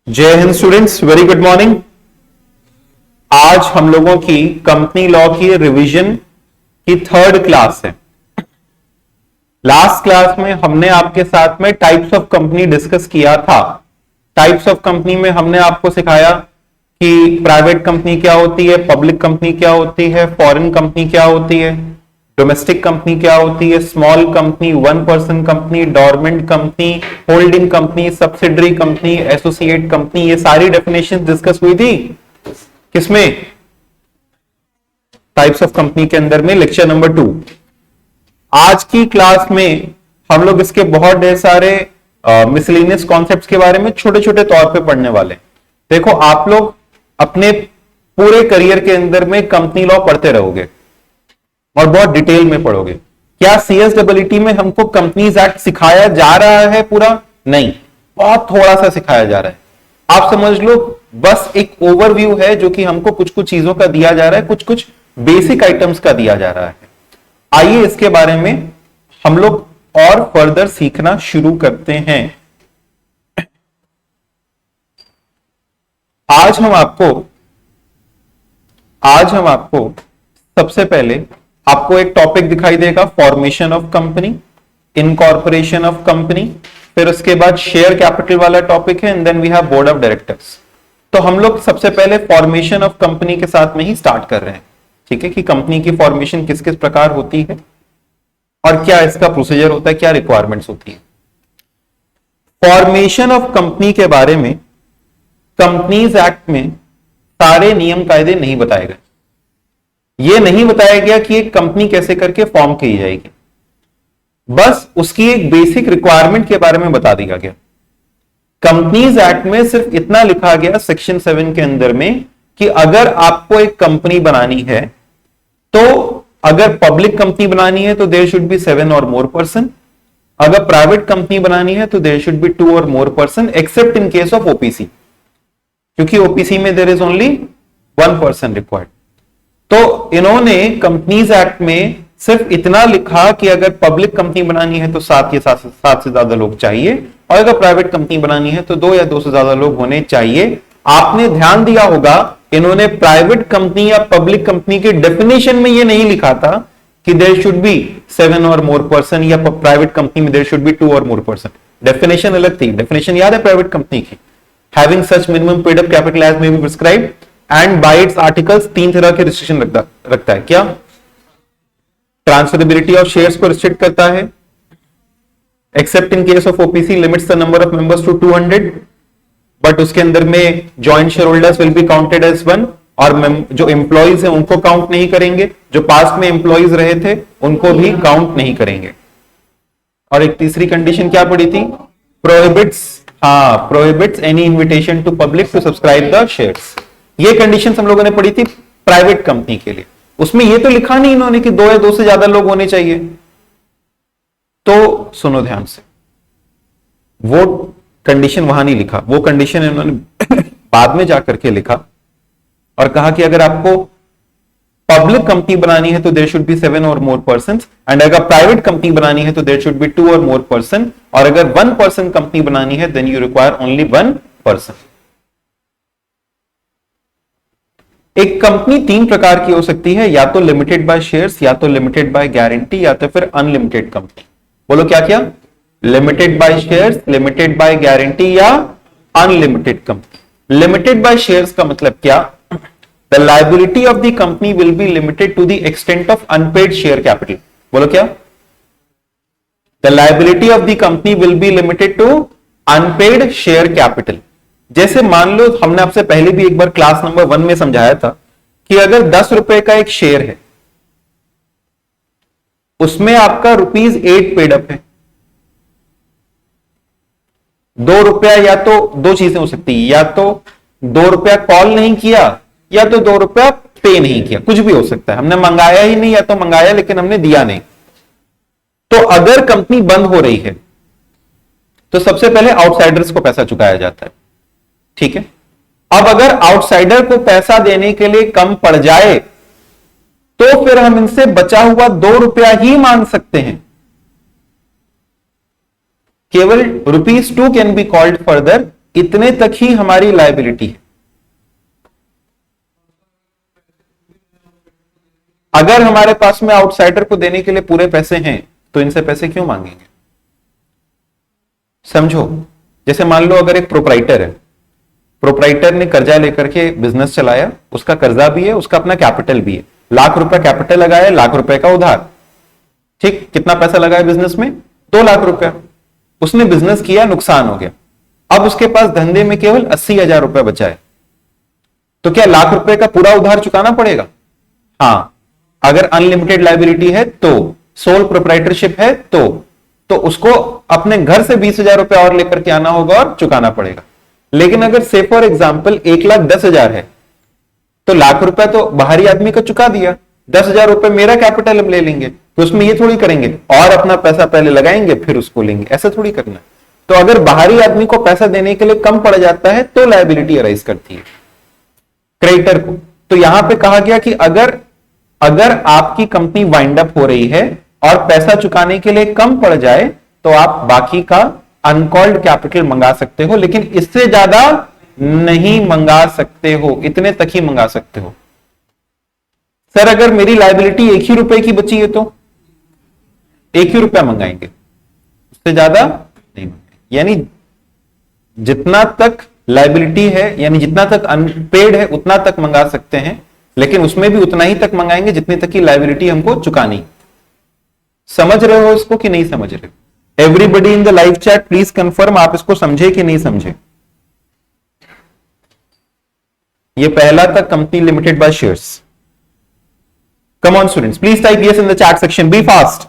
जय Hind students, very good morning. आज हम लोगों की कंपनी लॉ की रिवीजन की थर्ड क्लास है। लास्ट क्लास में हमने आपके साथ में टाइप्स ऑफ कंपनी डिस्कस किया था। टाइप्स ऑफ कंपनी में हमने आपको सिखाया कि प्राइवेट कंपनी क्या होती है, पब्लिक कंपनी क्या होती है, फॉरेन कंपनी क्या होती है, डोमेस्टिक कंपनी क्या होती है, small company, one person company, dormant company, holding company, subsidiary company, associate company. ये सारी डेफिनेशन डिस्कस हुई थी किसमें? टाइप्स ऑफ कंपनी के अंदर में, लेक्चर नंबर 2। आज की क्लास में हम लोग इसके बहुत ढेर सारे मिसलेनियस कॉन्सेप्ट्स के बारे में छोटे छोटे तौर पे पढ़ने वाले। देखो, आप लोग अपने पूरे करियर के अंदर में कंपनी लॉ पढ़ते रहोगे और बहुत डिटेल में पढ़ोगे। क्या सीएसडब्ल्यूटी में हमको कंपनीज एक्ट सिखाया जा रहा है पूरा? नहीं, बहुत थोड़ा सा सिखाया जा रहा है। आप समझ लो बस एक ओवरव्यू है जो कि हमको कुछ कुछ चीजों का दिया जा रहा है, कुछ कुछ बेसिक आइटम्स का दिया जा रहा है। आइए इसके बारे में हम लोग और फर्दर सीखना शुरू करते हैं। आज हम आपको सबसे पहले आपको एक टॉपिक दिखाई देगा, formation of company, incorporation of company, फिर उसके बाद शेयर कैपिटल वाला टॉपिक है, and then we have board of directors. तो हम लोग सबसे पहले फॉर्मेशन ऑफ कंपनी के साथ में ही स्टार्ट कर रहे हैं, ठीक है, कि कंपनी की फॉर्मेशन किस किस प्रकार होती है और क्या इसका प्रोसीजर होता है, क्या रिक्वायरमेंट्स होती है। फॉर्मेशन ऑफ कंपनी के बारे में कंपनीज एक्ट में सारे नियम कायदे नहीं बताए गए। यह नहीं बताया गया कि एक कंपनी कैसे करके फॉर्म की जाएगी, बस उसकी एक बेसिक रिक्वायरमेंट के बारे में बता दिया गया। कंपनीज एक्ट में सिर्फ इतना लिखा गया सेक्शन 7 के अंदर में कि अगर आपको एक कंपनी बनानी है तो अगर पब्लिक कंपनी बनानी है तो देयर शुड बी 7 और मोर पर्सन, अगर प्राइवेट कंपनी बनानी है तो देयर शुड बी 2 और more person, except in case of OPC, क्योंकि ओपीसी में there is only 1 person required. तो इन्होंने कंपनीज एक्ट में सिर्फ इतना लिखा कि अगर पब्लिक कंपनी बनानी है तो 7 या 7 से ज्यादा लोग चाहिए, और अगर प्राइवेट कंपनी बनानी है तो 2 या 2 से ज्यादा लोग होने चाहिए। आपने ध्यान दिया होगा इन्होंने प्राइवेट कंपनी या पब्लिक कंपनी के डेफिनेशन में यह नहीं लिखा था कि देयर शुड बी 7 और मोर पर्सन, या प्राइवेट कंपनी में देयर शुड बी 2 और मोर पर्सन। डेफिनेशन अलग थी। डेफिनेशन याद है प्राइवेट कंपनी की? Having such minimum paid up capital as may be prescribed and by its articles. 3 तरह के रिस्ट्रिक्शन रखता है। क्या? ट्रांसफरेबिलिटी ऑफ शेयर्स को रिस्ट्रिक्ट करता है, except in case of OPC limits the number of members to 200, but उसके अंदर में joint share holders will be counted as 1, और जो एम्प्लॉइज हैं उनको काउंट नहीं करेंगे, जो पास्ट में एम्प्लॉइज रहे थे उनको भी काउंट नहीं करेंगे। और एक तीसरी कंडीशन क्या पड़ी थी? Prohibits any invitation to public to subscribe the shares. ये कंडीशन हम लोगों ने पढ़ी थी प्राइवेट कंपनी के लिए। उसमें ये तो लिखा नहीं इन्होंने कि 2 या 2 से ज्यादा लोग होने चाहिए। तो सुनो ध्यान से, वो कंडीशन वहां नहीं लिखा, वो कंडीशन इन्होंने बाद में जाकर के लिखा और कहा कि अगर आपको पब्लिक कंपनी बनानी है तो देयर शुड बी 7 और मोर पर्सन, एंड अगर प्राइवेट कंपनी बनानी है तो देयर शुड बी 2 और मोर पर्सन, और अगर 1 पर्सन कंपनी बनानी है then you require only 1 person. एक कंपनी 3 प्रकार की हो सकती है, या तो लिमिटेड बाय शेयर्स, या तो लिमिटेड बाय गारंटी, या तो फिर अनलिमिटेड कंपनी। बोलो क्या क्या? Limited by shares, limited by guarantee, या unlimited company. Limited by shares का मतलब क्या? The liability of the company will be limited to the extent of unpaid share capital. बोलो क्या? The liability of the company will be limited to unpaid share capital. जैसे मान लो, हमने आपसे पहले भी एक बार क्लास नंबर 1 में समझाया था कि अगर 10 रुपए का एक शेयर है, उसमें आपका ₹8 पेड अप है, 2 रुपया, या तो 2 चीजें हो सकती है, या तो 2 रुपया कॉल नहीं किया, या तो 2 रुपया पे नहीं किया, कुछ भी हो सकता है। हमने मंगाया ही नहीं, या तो मंगाया लेकिन हमने दिया नहीं। तो अगर कंपनी बंद हो रही है तो सबसे पहले आउटसाइडर्स को पैसा चुकाया जाता है, ठीक है। अब अगर आउटसाइडर को पैसा देने के लिए कम पड़ जाए तो फिर हम इनसे बचा हुआ 2 रुपया ही मांग सकते हैं। केवल ₹2 कैन बी कॉल्ड फर्दर इतने तक ही हमारी लायबिलिटी है। अगर हमारे पास में आउटसाइडर को देने के लिए पूरे पैसे हैं तो इनसे पैसे क्यों मांगेंगे? समझो, जैसे मान लो अगर एक प्रोप्राइटर है, प्रोप्राइटर ने कर्जा लेकर के बिजनेस चलाया, उसका कर्जा भी है, उसका अपना कैपिटल भी है, लाख रुपए कैपिटल लगाया, लाख रुपए का उधार। ठीक, कितना पैसा लगाया बिजनेस में? 2 लाख रुपया। उसने बिजनेस किया, नुकसान हो गया, अब उसके पास धंधे में केवल 80,000 रुपए बचा है, तो क्या लाख रुपए का पूरा उधार चुकाना पड़ेगा? हाँ, अगर अनलिमिटेड लायबिलिटी है तो, सोल प्रोप्राइटरशिप है तो उसको अपने घर से 20,000 रुपए और लेकर के आना होगा और चुकाना पड़ेगा। लेकिन अगर से फॉर एग्जाम्पल 1,10,000 है तो लाख रुपए तो बाहरी आदमी का चुका दिया, 10,000 रुपए मेरा कैपिटल हम ले लेंगे, तो उसमें ये थोड़ी करेंगे और अपना पैसा पहले लगाएंगे फिर उसको लेंगे, ऐसा थोड़ी करना। तो अगर बाहरी आदमी को पैसा देने के लिए कम पड़ जाता है तो लायबिलिटी अराइज करती है क्रेडिटर को। तो यहां पे कहा गया कि अगर आपकी कंपनी वाइंड अप हो रही है और पैसा चुकाने के लिए कम पड़ जाए तो आप बाकी का अनकॉल्ड कैपिटल मंगा सकते हो, लेकिन इससे ज्यादा नहीं मंगा सकते हो, इतने तक ही मंगा सकते हो। सर अगर मेरी लायबिलिटी 1 ही रुपए की बची है तो 1 ही रुपया मंगाएंगे, उससे ज्यादा नहीं मंगाएंगे। यानी जितना तक लायबिलिटी है, यानी जितना तक अनपेड है उतना तक मंगा सकते हैं, लेकिन उसमें भी उतना ही तक मंगाएंगे जितने तक की लायबिलिटी हमको चुकानी। समझ रहे हो इसको कि नहीं समझ रहे? Everybody in the live chat please confirm, आप इसको समझे कि नहीं समझे? ये पहला था company limited by shares. Come on students, please type yes in the chat section, be fast.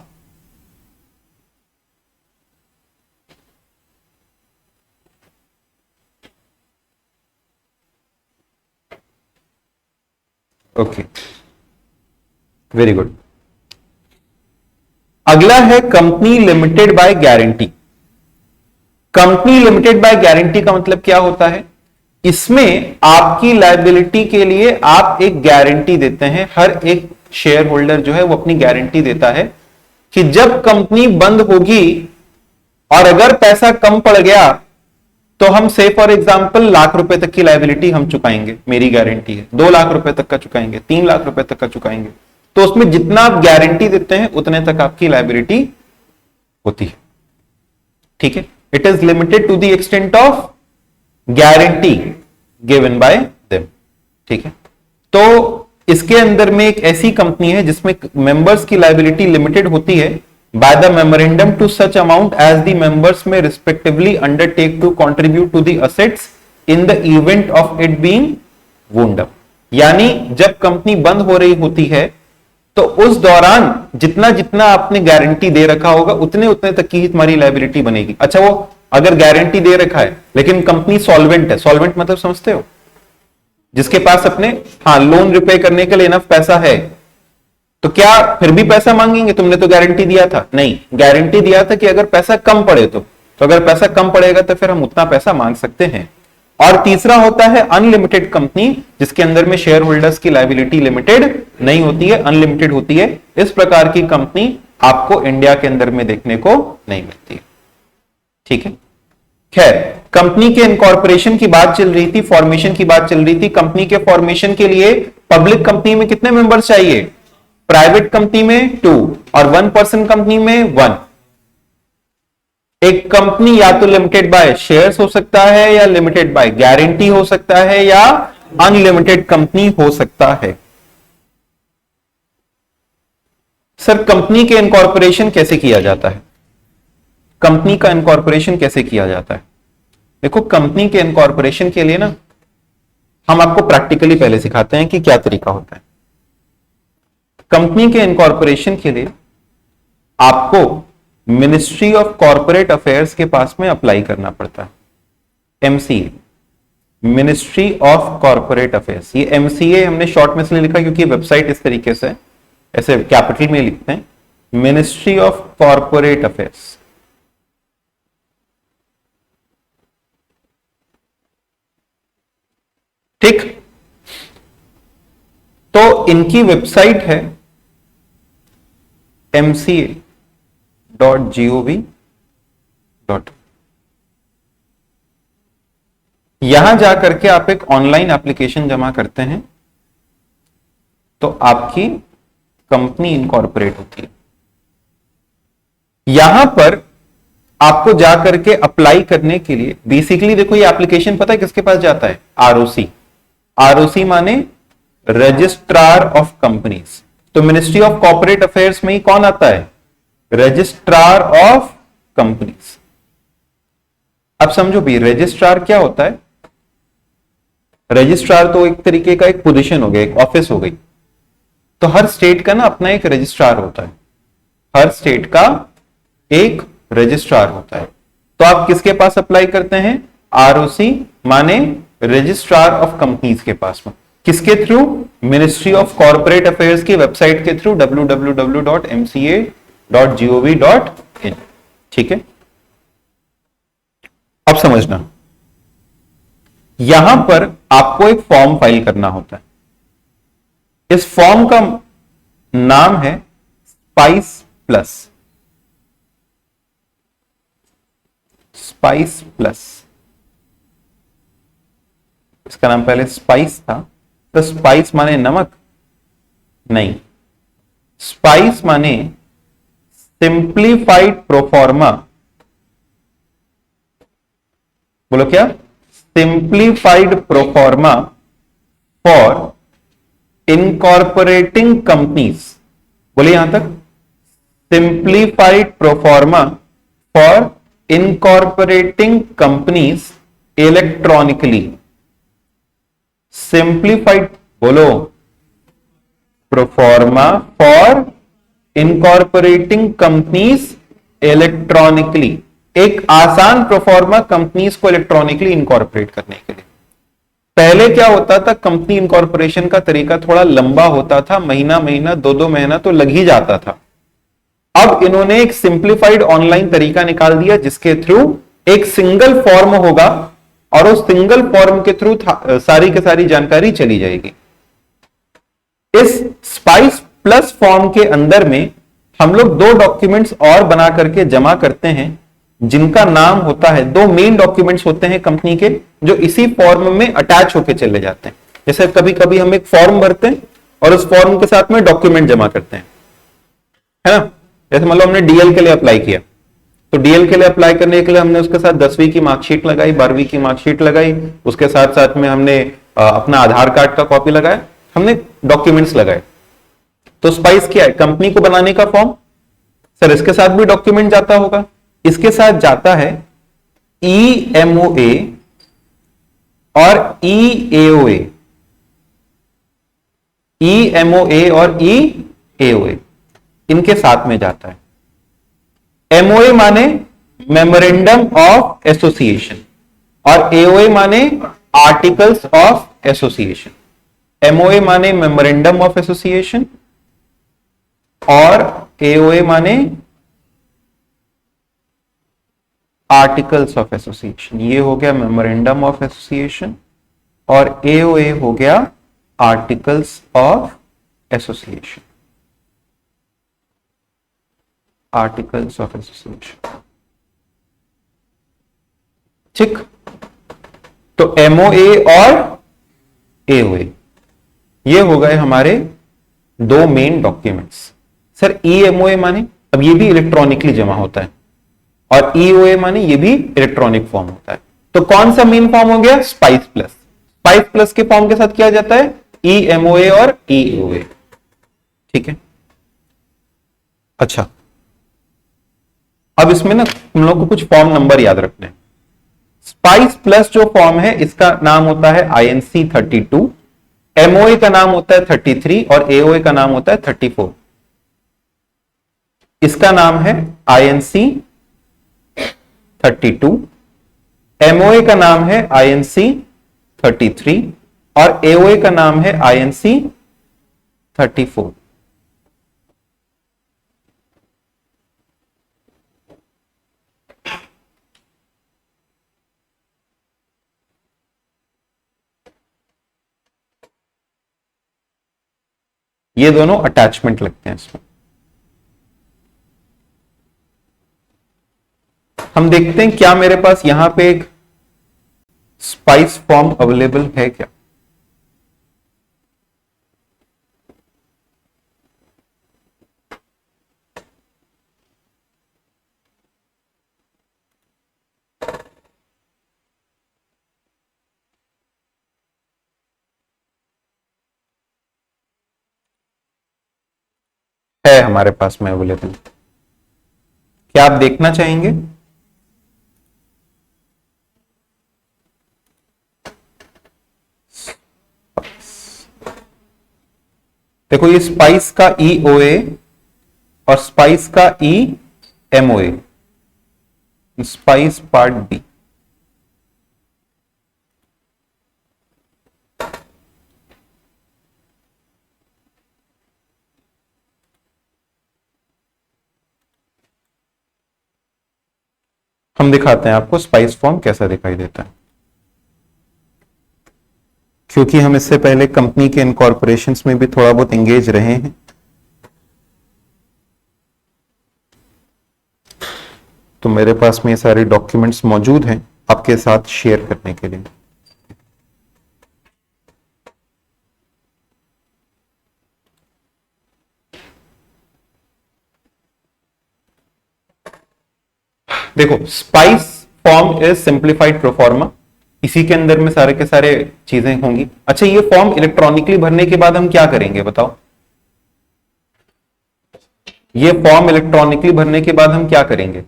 Okay, very good. अगला है company limited by guarantee. Company limited by guarantee का मतलब क्या होता है? इसमें आपकी लायबिलिटी के लिए आप एक गारंटी देते हैं, हर एक शेयर होल्डर जो है वो अपनी गारंटी देता है कि जब कंपनी बंद होगी और अगर पैसा कम पड़ गया तो हम से फॉर एग्जांपल लाख रुपए तक की लायबिलिटी हम चुकाएंगे, मेरी गारंटी है, 2 लाख रुपए तक का चुकाएंगे, 3 लाख रुपए तक का चुकाएंगे। तो उसमें जितना आप गारंटी देते हैं उतने तक आपकी लायबिलिटी होती है। ठीक है, it is limited to the extent of guarantee given by them. ठीक है, तो इसके अंदर में एक ऐसी कंपनी है जिसमें मेंबर्स की लायबिलिटी लिमिटेड होती है by the memorandum to such amount as the members may respectively undertake to contribute to the assets in the event of it being wound up। यानी जब कंपनी बंद हो रही होती है तो उस दौरान जितना जितना आपने गारंटी दे रखा होगा उतने उतने तक की ही तुम्हारी लायबिलिटी बनेगी। अच्छा, वो अगर गारंटी दे रखा है लेकिन कंपनी सॉल्वेंट है, सॉल्वेंट मतलब समझते हो, जिसके पास अपने लोन रिपे करने के लिए इनफ पैसा है, तो क्या फिर भी पैसा मांगेंगे? तुमने तो गारंटी दिया था। नहीं, गारंटी दिया था कि अगर पैसा कम पड़े तो अगर पैसा कम पड़ेगा तो फिर हम उतना पैसा मांग सकते हैं। और तीसरा होता है अनलिमिटेड कंपनी, जिसके अंदर में शेयर होल्डर्स की लायबिलिटी लिमिटेड नहीं होती है, अनलिमिटेड होती है। इस प्रकार की कंपनी आपको इंडिया के अंदर में देखने को नहीं मिलती है। ठीक है, खैर, कंपनी के इनकॉर्पोरेशन की बात चल रही थी, फॉर्मेशन की बात चल रही थी। कंपनी के फॉर्मेशन के लिए पब्लिक कंपनी में कितने मेंबर्स चाहिए? प्राइवेट कंपनी में 2 और 1 पर्सन कंपनी में 1। एक कंपनी या तो लिमिटेड बाय शेयर्स हो सकता है या लिमिटेड बाय गारंटी हो सकता है या अनलिमिटेड कंपनी हो सकता है। सर कंपनी के इनकॉर्पोरेशन कैसे किया जाता है? कंपनी का इनकॉर्पोरेशन कैसे किया जाता है? देखो, कंपनी के इनकॉर्पोरेशन के लिए ना हम आपको प्रैक्टिकली पहले सिखाते हैं कि क्या तरीका होता है। कंपनी के इनकॉर्पोरेशन के लिए आपको मिनिस्ट्री ऑफ कॉर्पोरेट अफेयर्स के पास में अप्लाई करना पड़ता है, MCA, ministry of corporate affairs. ये एमसीए हमने शॉर्ट में इसलिए लिखा क्योंकि वेबसाइट इस तरीके से ऐसे कैपिटल में लिखते हैं, मिनिस्ट्री ऑफ कॉर्पोरेट अफेयर्स। ठीक, तो इनकी वेबसाइट है mca.gov.in। यहां जाकर के आप एक ऑनलाइन एप्लीकेशन जमा करते हैं तो आपकी कंपनी इनकॉर्पोरेट होती है। यहां पर आपको जाकर के अप्लाई करने के लिए बेसिकली देखो ये एप्लीकेशन पता है किसके पास जाता है? आरओसी। आरओसी माने रजिस्ट्रार ऑफ कंपनीज। तो मिनिस्ट्री ऑफ कॉर्पोरेट अफेयर्स में ही कौन आता है? Registrar of companies. अब समझो भी रजिस्ट्रार क्या होता है? रजिस्ट्रार तो एक तरीके का एक पोजीशन हो गया, एक ऑफिस हो गई। तो हर स्टेट का ना अपना एक रजिस्ट्रार होता है, हर स्टेट का एक रजिस्ट्रार होता है। तो आप किसके पास अप्लाई करते हैं? आरओसी माने रजिस्ट्रार ऑफ कंपनीज के पास में। किसके through? Ministry of corporate affairs की वेबसाइट के थ्रू www.mca.gov.in। ठीक है, अब समझना, यहां पर आपको एक फॉर्म फाइल करना होता है। इस फॉर्म का नाम है स्पाइस प्लस। स्पाइस प्लस, इसका नाम पहले स्पाइस था। तो स्पाइस माने नमक नहीं, स्पाइस माने सिंप्लीफाइड प्रोफॉर्मा। बोलो क्या? Simplified proforma for incorporating companies. बोलिए यहां तक, simplified proforma for incorporating companies electronically. Simplified बोलो, proforma for incorporating companies electronically. एक आसान प्रोफॉर्मा कंपनीज को इलेक्ट्रॉनिकली इनकॉर्पोरेट करने के लिए। पहले क्या होता था, कंपनी इनकॉर्पोरेशन का तरीका थोड़ा लंबा होता था, महीना महीना 2-2 महीना तो लग ही जाता था। अब इन्होंने एक सिंप्लीफाइड ऑनलाइन तरीका निकाल दिया जिसके थ्रू एक सिंगल फॉर्म होगा और उस सिंगल फॉर्म के थ्रू सारी की सारी जानकारी चली जाएगी। इस स्पाइस प्लस फॉर्म के अंदर में हम लोग 2 डॉक्यूमेंट्स और बना करके जमा करते हैं जिनका नाम होता है, 2 मेन डॉक्यूमेंट्स होते हैं कंपनी के जो इसी फॉर्म में अटैच होके चले जाते हैं। जैसे कभी कभी हम एक फॉर्म भरते हैं और उस फॉर्म के साथ में डॉक्यूमेंट जमा करते हैं, है ना। जैसे मान लो हमने डीएल के लिए अप्लाई किया, तो डीएल के लिए अप्लाई करने के लिए हमने उसके साथ 10वीं की मार्कशीट लगाई, 12वीं की मार्कशीट लगाई, उसके साथ साथ में हमने अपना आधार कार्ड का कॉपी लगाया, हमने डॉक्यूमेंट्स लगाए। तो स्पाइस क्या है? कंपनी को बनाने का फॉर्म। सर इसके साथ भी डॉक्यूमेंट जाता होगा, इसके साथ जाता है ईएमओए और ईएओए। ईएमओए और ईएओए इनके साथ में जाता है। एमओए माने मेमोरेंडम ऑफ एसोसिएशन और एओए माने आर्टिकल्स ऑफ एसोसिएशन। एमओए माने मेमोरेंडम ऑफ एसोसिएशन और एओए माने आर्टिकल्स ऑफ एसोसिएशन। ये हो गया मेमोरेंडम ऑफ एसोसिएशन और एओए हो गया articles of association. Articles of association, ठीक। तो एमओए और एओए ये हो गए हमारे 2 मेन डॉक्यूमेंट्स। सर ईएमओए माने, अब ये भी इलेक्ट्रॉनिकली जमा होता है और ईओए माने ये भी इलेक्ट्रॉनिक फॉर्म होता है। तो कौन सा मेन फॉर्म हो गया? Spice plus. स्पाइस प्लस के फॉर्म के साथ किया जाता है ईएमओए और ईओए, ठीक है। अच्छा, अब इसमें ना हम लोग को कुछ फॉर्म नंबर याद रखने हैं। स्पाइस प्लस जो फॉर्म है इसका नाम होता है INC 32, एमओए का नाम होता है 33 और एओए का नाम होता है 34। इसका नाम है INC 32, एमओए का नाम है INC 33 और एओए का नाम है INC 34। ये दोनों अटैचमेंट लगते हैं इसमें। हम देखते हैं क्या मेरे पास यहां पे एक स्पाइस फॉर्म अवेलेबल है क्या? है हमारे पास में अवेलेबल। क्या आप देखना चाहेंगे? देखो ये स्पाइस का EOA और स्पाइस का EMOA, स्पाइस पार्ट बी। हम दिखाते हैं आपको स्पाइस फॉर्म कैसा दिखाई देता है, क्योंकि हम इससे पहले कंपनी के इनकॉर्पोरेशंस में भी थोड़ा बहुत एंगेज रहे हैं। तो मेरे पास में ये सारे डॉक्यूमेंट्स मौजूद हैं आपके साथ शेयर करने के लिए। देखो spice form is simplified proforma, इसी के अंदर में सारे के सारे चीजें होंगी। अच्छा ये फॉर्म इलेक्ट्रॉनिकली भरने के बाद हम क्या करेंगे बताओ? ये फॉर्म इलेक्ट्रॉनिकली भरने के बाद हम क्या करेंगे?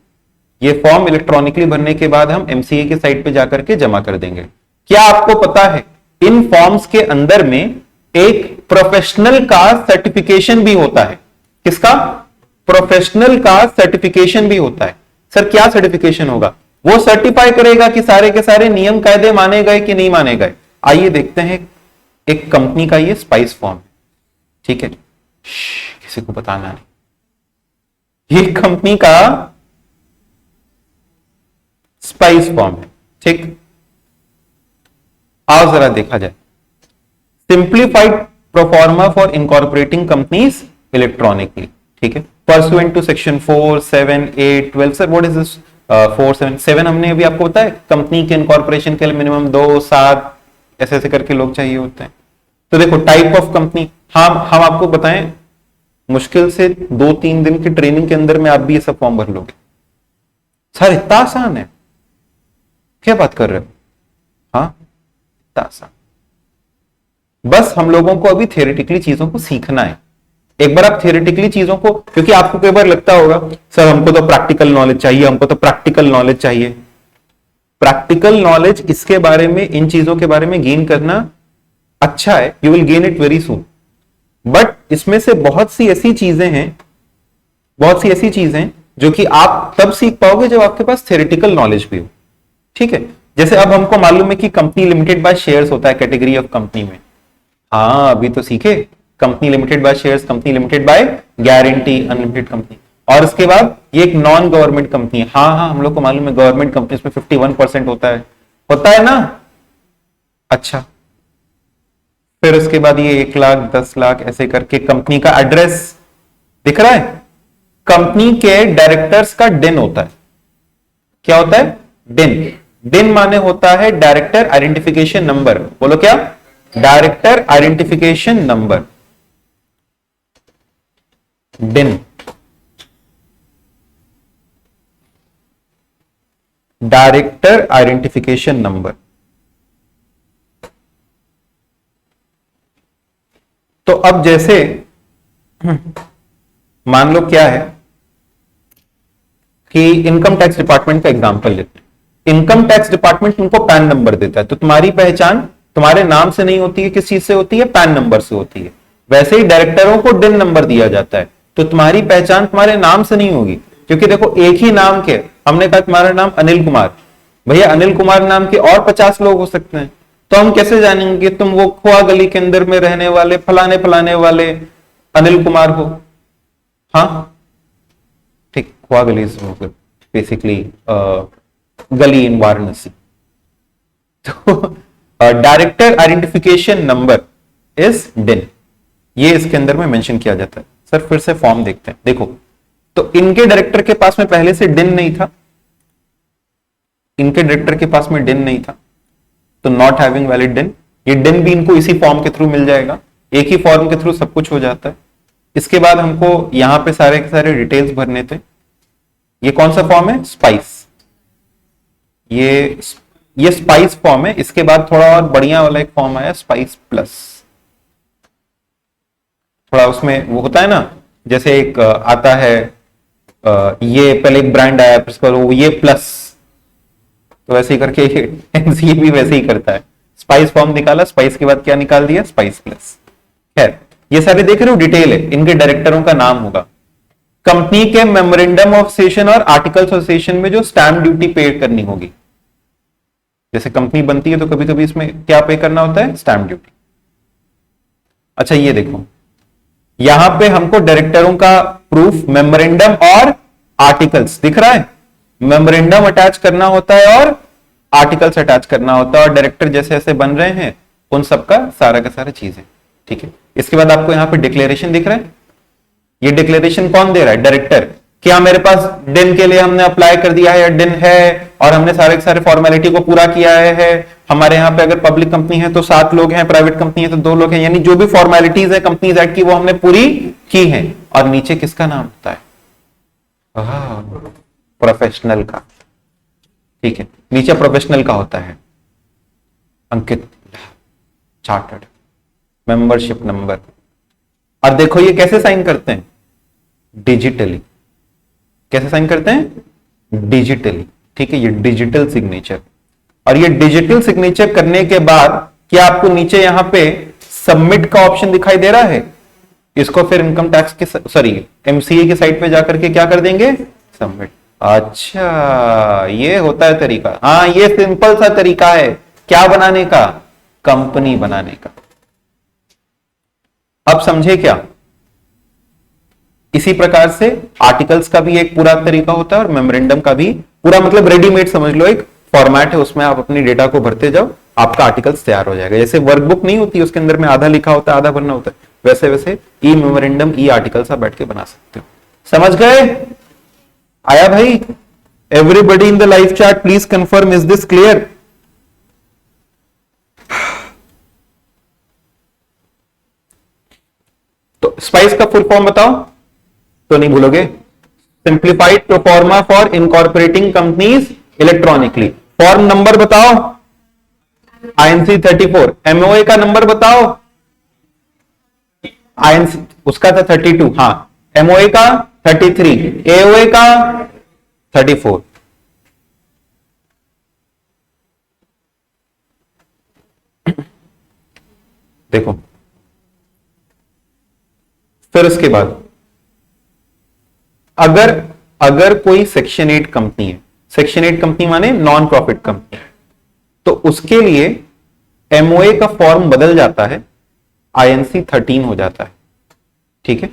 ये फॉर्म इलेक्ट्रॉनिकली भरने के बाद हम MCA की साइट पे जाकर के जमा कर देंगे। क्या आपको पता है इन फॉर्म्स के अंदर में एक प्रोफेशनल का सर्टिफिकेशन भी होता है? किसका? प्रोफेशनल का सर्टिफिकेशन भी होता है। सर क्या सर्टिफिकेशन होगा? वो सर्टिफाई करेगा कि सारे के सारे नियम कायदे माने गए कि नहीं माने गए। आइए देखते हैं एक कंपनी का ये स्पाइस फॉर्म है, ठीक है, किसी को बताना नहीं, ये कंपनी का स्पाइस फॉर्म है, ठीक। आओ जरा देखा जाए। Simplified proforma for incorporating companies electronically, ठीक है, pursuant to section 4, 7, 8, 12। Sir what is this 4, 7 हमने अभी आपको बताया कंपनी के इनकॉर्पोरेशन के लिए मिनिमम 2, 7 ऐसे ऐसे करके लोग चाहिए होते हैं। तो देखो टाइप ऑफ कंपनी, हम आपको बताएं मुश्किल से 2-3 दिन की ट्रेनिंग के अंदर में आप भी ये सब फॉर्म भर लोगे। सर इतना आसान है, क्या बात कर रहे हो? हाँ इतना आसान, बस हम लोगों को अभी थियोरेटिकली चीजों को सीखना है। एक बार आप थियोरेटिकली चीजों को, क्योंकि आपको कई बार लगता होगा सर हमको तो प्रैक्टिकल नॉलेज चाहिए, हमको तो प्रैक्टिकल नॉलेज चाहिए। प्रैक्टिकल नॉलेज इसके बारे में, इन चीजों के बारे में गेन करना अच्छा है, you will gain it very soon. But इसमें से बहुत सी ऐसी चीजें हैं, बहुत सी ऐसी चीजें जो कि आप तब सीख पाओगे जब आपके पास थियोरेटिकल नॉलेज भी हो, ठीक है। जैसे अब हमको मालूम है कि कंपनी लिमिटेड बाय शेयर्स होता है कैटेगरी ऑफ कंपनी में, हाँ अभी तो सीखे company limited by shares, company limited by guarantee, unlimited company, और उसके बाद ये एक नॉन गवर्नमेंट कंपनी है। हाँ हाँ हम लोग को मालूम है गवर्नमेंट कंपनी में 51% होता है ना। अच्छा फिर उसके बाद ये 1 लाख 10 लाख ऐसे करके कंपनी का एड्रेस दिख रहा है। कंपनी के डायरेक्टर्स का डिन होता है। क्या होता है? डिन। डिन माने होता है डायरेक्टर आइडेंटिफिकेशन नंबर। बोलो क्या? डायरेक्टर आइडेंटिफिकेशन नंबर, डिन। Director identification number. तो अब जैसे मान लो क्या है कि इनकम टैक्स डिपार्टमेंट का एग्जांपल लेते हैं। इनकम टैक्स डिपार्टमेंट तुमको पैन नंबर देता है, तो तुम्हारी पहचान तुम्हारे नाम से नहीं होती है, किस चीज से होती है? पैन नंबर से होती है। वैसे ही डायरेक्टरों को डिन नंबर दिया जाता है, तो तुम्हारी पहचान तुम्हारे नाम से नहीं होगी, क्योंकि देखो एक ही नाम के, हमने कहा तुम्हारा नाम अनिल कुमार, भैया अनिल कुमार नाम के और 50 लोग हो सकते हैं, तो हम कैसे जानेंगे तुम वो खोआ गली के अंदर में रहने वाले फलाने फलाने वाले अनिल कुमार हो? हाँ ठीक, खोआ गली बेसिकली गली इन वाराणसी। तो डायरेक्टर आइडेंटिफिकेशन नंबर इज डिन, ये इसके अंदर में मेंशन किया जाता है। सर फिर से फॉर्म देखते हैं। देखो तो इनके डायरेक्टर के पास में पहले से डिन नहीं था, इनके डायरेक्टर के पास में डिन नहीं था, तो नॉट हैविंग वैलिड डिन, ये डिन भी इनको इसी फॉर्म के थ्रू मिल जाएगा, एक ही फॉर्म के थ्रू सब कुछ हो जाता है। इसके बाद हमको यहां पे सारे के सारे डिटेल्स भरने थे। ये कौन सा फॉर्म है? स्पाइस, ये स्पाइस फॉर्म है। इसके बाद थोड़ा और बढ़िया वाला एक फॉर्म आया, स्पाइस प्लस। थोड़ा उसमें वो होता है ना, जैसे एक आता है ये पहले एक ब्रांड आया फिर उसके बाद ये प्लस, तो वैसे ही करके एनसीए भी वैसे ही करता है। स्पाइस फॉर्म निकाला, स्पाइस के बाद क्या निकाल दिया? Spice plus. खैर ये सारे देख रहे हो डिटेल है, इनके डायरेक्टरों का नाम होगा। कंपनी के मेमोरेंडम ऑफ एसोसिएशन और आर्टिकल्स ऑफ एसोसिएशन में जो स्टैंप ड्यूटी पे करनी होगी, जैसे कंपनी बनती है तो कभी कभी इसमें क्या पे करना होता है? Stamp duty. अच्छा ये देखो, यहां पे हमको डायरेक्टरों का प्रूफ मेमोरेंडम और आर्टिकल्स दिख रहा है, मेमोरेंडम अटैच करना होता है और आर्टिकल्स अटैच करना होता है, और डायरेक्टर जैसे जैसे बन रहे हैं उन सबका सारा का सारा चीज है। ठीक है, इसके बाद आपको यहां पे डिक्लेरेशन दिख रहा है, ये डिक्लेरेशन कौन दे रहा है? डायरेक्टर। क्या मेरे पास डिन के लिए हमने अप्लाई कर दिया है या डिन है, और हमने सारे के सारे फॉर्मेलिटी को पूरा किया है। हमारे यहाँ पे अगर पब्लिक कंपनी है तो 7 लोग हैं, प्राइवेट कंपनी है तो 2 लोग हैं, यानी जो भी फॉर्मेलिटीज है कंपनीज एक्ट की वो हमने पूरी की है। और नीचे किसका नाम होता है? प्रोफेशनल का। ठीक है, नीचे प्रोफेशनल का होता है अंकित चार्टर्ड, मेंबरशिप नंबर। और देखो ये कैसे साइन करते हैं? डिजिटली। कैसे साइन करते हैं? डिजिटली। ठीक है, ये डिजिटल सिग्नेचर। और ये डिजिटल सिग्नेचर करने के बाद क्या आपको नीचे यहां पे सबमिट का ऑप्शन दिखाई दे रहा है? इसको फिर इनकम टैक्स के सॉरी एमसीए की साइट पे जाकर के क्या कर देंगे? सबमिट। अच्छा ये होता है तरीका। हाँ ये सिंपल सा तरीका है, क्या बनाने का? कंपनी बनाने का। अब समझे क्या? इसी प्रकार से आर्टिकल्स का भी एक पूरा तरीका होता है और मेमोरेंडम का भी पूरा, मतलब रेडीमेड समझ लो, एक फॉर्मेट है, उसमें आप अपनी डेटा को भरते जाओ, आपका आर्टिकल्स तैयार हो जाएगा। जैसे वर्कबुक नहीं होती, उसके अंदर में आधा लिखा होता है आधा भरना होता है, वैसे वैसे ई मेमोरेंडम ई आर्टिकल्स आप बैठ के बना सकते हो। समझ गए? आया भाई? Everybody in the live chat please confirm, is this clear? तो स्पाइस का फुल फॉर्म बताओ तो नहीं भूलोगे। Simplified proforma for incorporating companies electronically. Form number बताओ? आईएनसी 34। एमओए का नंबर बताओ? आईएनसी उसका था 32, हाँ। एमओए का 33, एओए का 34। देखो फिर उसके बाद अगर कोई सेक्शन 8 कंपनी है, सेक्शन 8 कंपनी माने नॉन प्रॉफिट कंपनी, तो उसके लिए एमओए का फॉर्म बदल जाता है, आईएनसी 13 हो जाता है। ठीक है,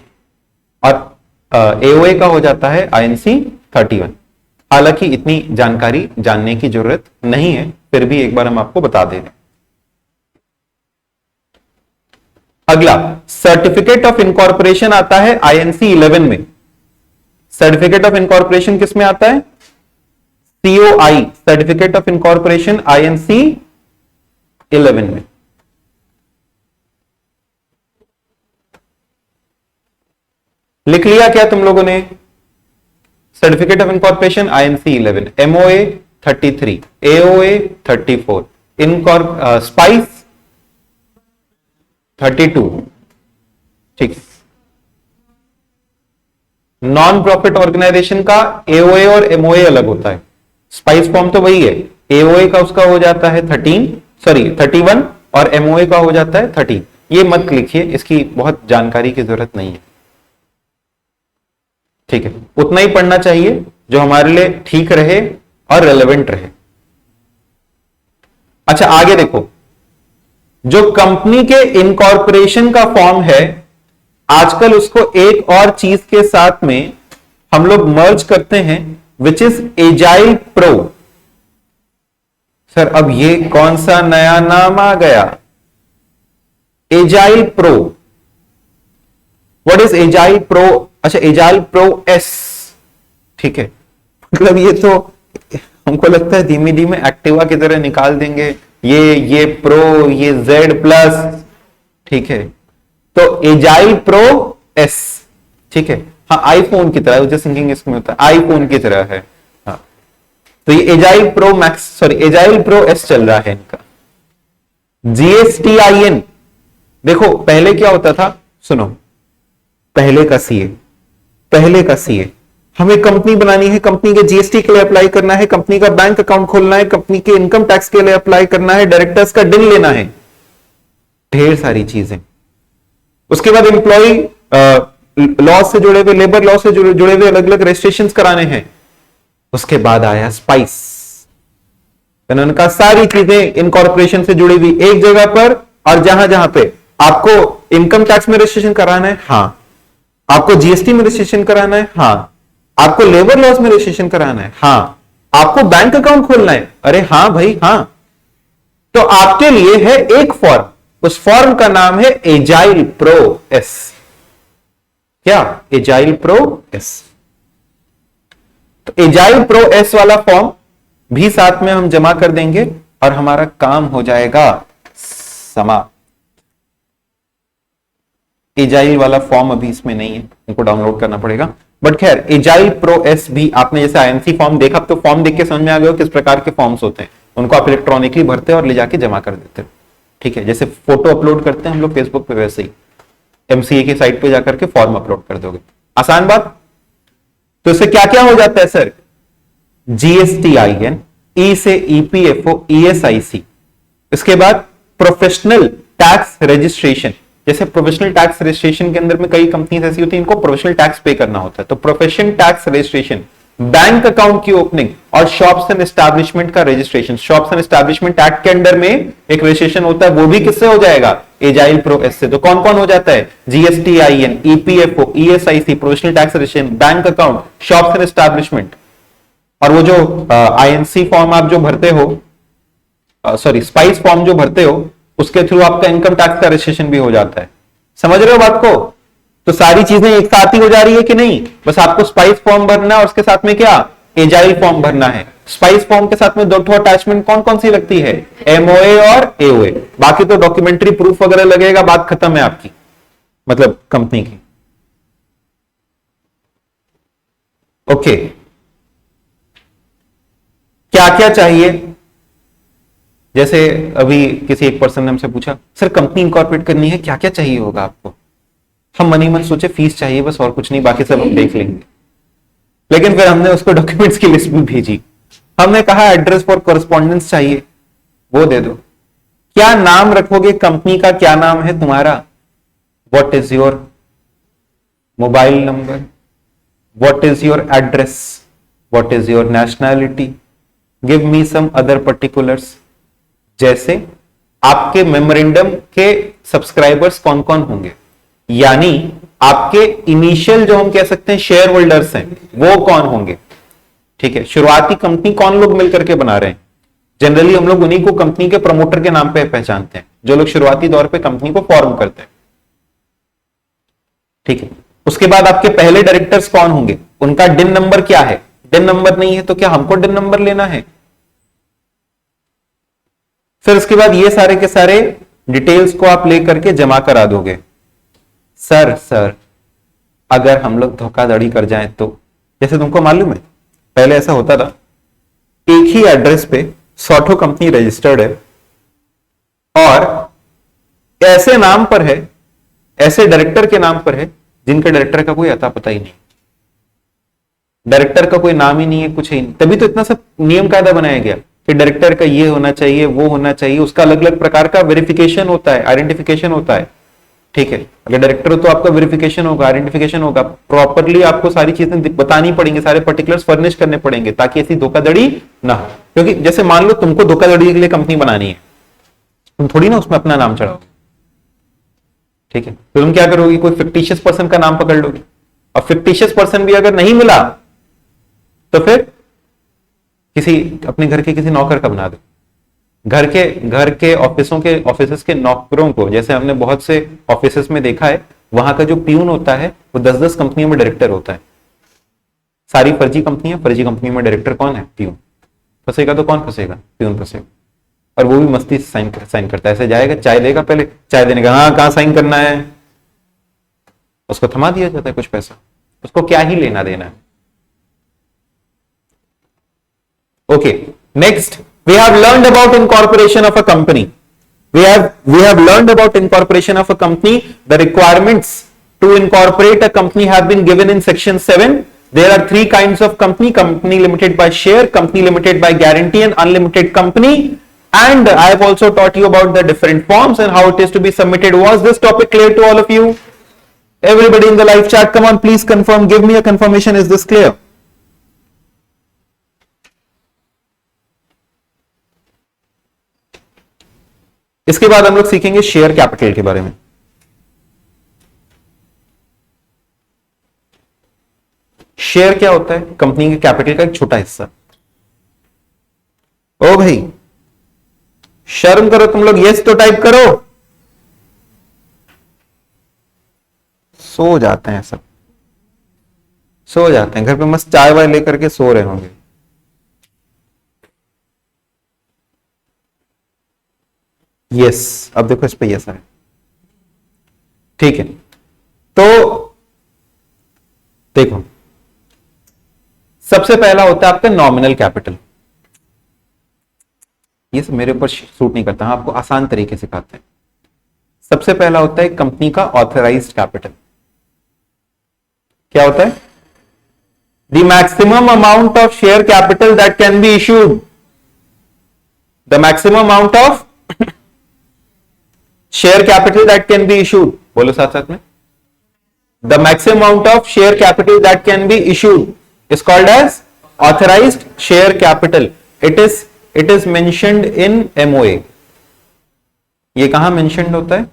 और एओए का हो जाता है आईएनसी 31। हालांकि इतनी जानकारी जानने की जरूरत नहीं है, फिर भी एक बार हम आपको बता दे रहे हैं। अगला सर्टिफिकेट ऑफ इनकॉर्पोरेशन आता है आईएनसी 11 में। सर्टिफिकेट ऑफ इनकॉर्पोरेशन किस में आता है? COI, certificate of incorporation INC 11 में। लिख लिया क्या तुम लोगों ने? Certificate of incorporation INC 11, MOA 33, AOA 34, spice 32। ठीक, नॉन प्रॉफिट ऑर्गेनाइजेशन का एओए और एमओए अलग होता है, स्पाइस फॉर्म तो वही है। एओए का उसका हो जाता है 31 और एमओए का हो जाता है 13। ये मत लिखिए, इसकी बहुत जानकारी की जरूरत नहीं है। ठीक है, उतना ही पढ़ना चाहिए जो हमारे लिए ठीक रहे और रेलेवेंट रहे। अच्छा आगे देखो, जो कंपनी के इनकॉर्पोरेशन का फॉर्म है, आजकल उसको एक और चीज के साथ में हम लोग मर्ज करते हैं, which is agile pro. Sir अब ये कौन सा नया नाम आ गया? Agile pro. What is agile pro? अच्छा एजाइल प्रो एस। ठीक है, मतलब ये तो हमको लगता है धीमे धीमे एक्टिवा की तरह निकाल देंगे ये प्रो, ये जेड प्लस, ठीक है। तो एजाइल प्रो एस, ठीक है, हाँ आईफोन की तरह, जो सिंकिंग इसमें होता है आईफोन की तरह है, हाँ। तो ये agile pro max, sorry agile pro S चल रहा है इनका। GSTIN, देखो पहले क्या होता था, सुनो, पहले का सीए, हमें कंपनी बनानी है, कंपनी के जीएसटी के लिए अप्लाई करना है, कंपनी का बैंक अकाउंट खोलना है, कंपनी के इनकम टैक्स के लिए अप्लाई करना है, डायरेक्टर्स का डिन लेना है, ढेर सारी चीजें। उसके बाद एम्प्लॉय लॉ से जुड़े हुए, लेबर लॉ से जुड़े हुए अलग अलग रजिस्ट्रेशन कराने हैं। उसके बाद आया स्पाइस, उन्होंने कहा सारी चीजें इनकॉर्पोरेशन से जुड़ी हुई एक जगह पर, और जहां जहां पे आपको इनकम टैक्स में रजिस्ट्रेशन कराना है, हाँ, आपको जीएसटी में रजिस्ट्रेशन कराना है, हाँ, आपको लेबर लॉस में रजिस्ट्रेशन कराना है, हाँ, आपको बैंक अकाउंट खोलना है, अरे हाँ भाई हाँ, तो आपके लिए है एक फॉर्म, उस फॉर्म का नाम है एजाइल प्रो एस। क्या? Agile pro S. तो एजाइल प्रो एस वाला फॉर्म भी साथ में हम जमा कर देंगे और हमारा काम हो जाएगा समाप्त। एजाइल वाला फॉर्म अभी इसमें नहीं है, उनको डाउनलोड करना पड़ेगा, बट खैर एजाइल प्रो एस भी आपने जैसे आईएनसी फॉर्म देखा, तो फॉर्म देख के समझ में आ गया किस प्रकार के फॉर्म्स होते हैं, उनको आप इलेक्ट्रॉनिकली भरते हैं और ले जाके जमा कर देते हैं, ठीक है। जैसे फोटो अपलोड करते हैं हम लोग फेसबुक पे, वैसे ही एमसीए की साइट पे जाकर के फॉर्म अपलोड कर दोगे, आसान बात। तो इससे क्या क्या हो जाता है सर? GSTIN, ई से EPFO, ESIC, इसके बाद प्रोफेशनल टैक्स रजिस्ट्रेशन। जैसे प्रोफेशनल टैक्स रजिस्ट्रेशन के अंदर में कई कंपनीज ऐसी होती है इनको प्रोफेशनल टैक्स पे करना होता है, तो profession tax registration, bank account की ओपनिंग और शॉप्स एंड एस्टैब्लिशमेंट का registration. Shops and establishment act के अंडर में एक रजिस्ट्रेशन होता है, वो भी किससे हो जाएगा? एजाइल प्रो एस से। तो कौन कौन हो जाता है? GSTIN, EPFO, ESIC, professional tax registration, bank account, shops and establishment. और वो जो INC फॉर्म आप जो भरते हो, सॉरी स्पाइस फॉर्म जो भरते हो, उसके थ्रू आपका इनकम टैक्स का रजिस्ट्रेशन भी हो जाता है। समझ रहे हो बात को? तो सारी चीजें एक साथ ही हो जा रही है कि नहीं? बस आपको स्पाइस फॉर्म भरना है और उसके साथ में क्या? एजाइल फॉर्म भरना है। स्पाइस फॉर्म के साथ में दो अटैचमेंट कौन कौन सी लगती है? MOA और AOA। बाकी तो डॉक्यूमेंट्री प्रूफ वगैरह लगेगा, बात खत्म है आपकी, मतलब कंपनी की। ओके, क्या क्या चाहिए? जैसे अभी किसी एक पर्सन ने हमसे पूछा, सर कंपनी इंकॉर्पोरेट करनी है, क्या क्या चाहिए होगा आपको? हम मन ही मन सोचे फीस चाहिए बस, और कुछ नहीं, बाकी सब हम देख लेंगे। लेकिन फिर हमने उसको डॉक्यूमेंट्स की लिस्ट भी भेजी। हमने कहा एड्रेस फॉर कॉरेस्पॉन्डेंस चाहिए, वो दे दो। क्या नाम रखोगे कंपनी का? क्या नाम है तुम्हारा? What is your mobile number? What is your address? What is your nationality? Give me some other particulars. जैसे आपके मेमोरेंडम के सब्सक्राइबर्स कौन कौन होंगे, यानी आपके इनिशियल जो हम कह सकते हैं शेयर होल्डर्स हैं, वो कौन होंगे, ठीक है। शुरुआती कंपनी कौन लोग मिलकर के बना रहे हैं? जनरली हम लोग उन्हीं को कंपनी के प्रमोटर के नाम पे पहचानते हैं, जो लोग शुरुआती दौर पे कंपनी को फॉर्म करते हैं, ठीक है। उसके बाद आपके पहले डायरेक्टर्स कौन होंगे, उनका डिन नंबर क्या है? डिन नंबर नहीं है तो क्या हमको डिन नंबर लेना है? फिर उसके बाद ये सारे के सारे डिटेल्स को आप लेकर के जमा करा दोगे। सर अगर हम लोग धोखाधड़ी कर जाएं तो? जैसे तुमको मालूम है पहले ऐसा होता था, एक ही एड्रेस पे 100 कंपनी रजिस्टर्ड है और ऐसे नाम पर है, ऐसे डायरेक्टर के नाम पर है जिनके डायरेक्टर का कोई अता पता ही नहीं, डायरेक्टर का कोई नाम ही नहीं है, कुछ ही नहीं। तभी तो इतना सब नियम कायदा बनाया गया कि डायरेक्टर का ये होना चाहिए, वो होना चाहिए, उसका अलग अलग प्रकार का वेरिफिकेशन होता है, आइडेंटिफिकेशन होता है, ठीक है। अगर डायरेक्टर हो तो आपका वेरिफिकेशन होगा, आइडेंटिफिकेशन होगा, प्रॉपरली आपको सारी चीजें बतानी पड़ेंगी, सारे पर्टिकुलर्स फर्निश करने पड़ेंगे ताकि ऐसी धोखाधड़ी ना हो। क्योंकि जैसे मान लो तुमको धोखाधड़ी के लिए कंपनी बनानी है, तुम थोड़ी ना उसमें अपना नाम चढ़ाओगे, ठीक है। तो तुम क्या करोगे? कोई फिक्टिशियस पर्सन का नाम पकड़ लोगे, और फिक्टिशियस पर्सन भी अगर नहीं मिला तो फिर किसी अपने घर के किसी नौकर का बना दो। घर के ऑफिस के नौकरों को, जैसे हमने बहुत से ऑफिस में देखा है, वहां का जो प्यून होता है वो 10-10 कंपनियों में डायरेक्टर होता है। सारी फर्जी कंपनी में डायरेक्टर कौन है? प्यून। फंसेगा तो कौन फंसेगा? प्यून फंसेगा। और वो भी मस्ती से साइन करता है। ऐसे जाएगा, चाय लेगा, पहले चाय देने का, हाँ कहां साइन करना है, उसको थमा दिया जाता है कुछ पैसा, उसको क्या ही लेना देना है। Okay, next we have learned about incorporation of a company. We have learned about incorporation of a company. The requirements to incorporate a company have been given in section 7. There are three kinds of company: company limited by share, company limited by guarantee, and unlimited company. And I have also taught you about the different forms and how it is to be submitted. Was this topic clear to all of you? Everybody in the live chat, come on, please confirm. Give me a confirmation. Is this clear? इसके बाद हम लोग सीखेंगे share capital के बारे में. Share क्या होता है? कंपनी के कैपिटल का एक छोटा हिस्सा. ओ भाई शर्म करो तुम लोग, यस तो टाइप करो. सो जाते हैं सब, सो जाते हैं घर पे, मस्त चाय वाय लेकर के सो रहे होंगे. यस, अब देखो इस पे यस है. ठीक है, तो देखो सबसे पहला होता है आपका नॉमिनल कैपिटल. ये सब मेरे ऊपर सूट नहीं करता, आपको आसान तरीके से सिखाते हैं. सबसे पहला होता है कंपनी का ऑथराइज्ड कैपिटल. क्या होता है? The maximum amount of share capital that can be issued. The maximum amount of share capital that can be issued. बोलो साथ साथ में. The maximum amount of share capital that can be issued is called as authorized share capital. It is mentioned in MOA. ये कहां mentioned होता है?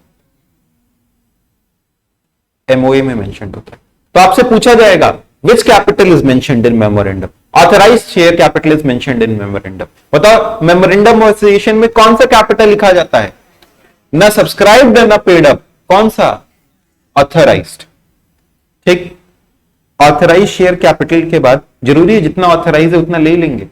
MOA में mentioned होता है. तो आपसे पूछा जाएगा which capital is mentioned in memorandum? Authorized share capital is mentioned in memorandum. बताओ memorandum of association में कौन सा कैपिटल लिखा जाता है? ना सब्सक्राइब्ड ना पेड अप. कौन सा? ऑथराइज्ड. ठीक. ऑथराइज शेयर कैपिटल के बाद जरूरी है जितना ऑथराइज है उतना ले लेंगे?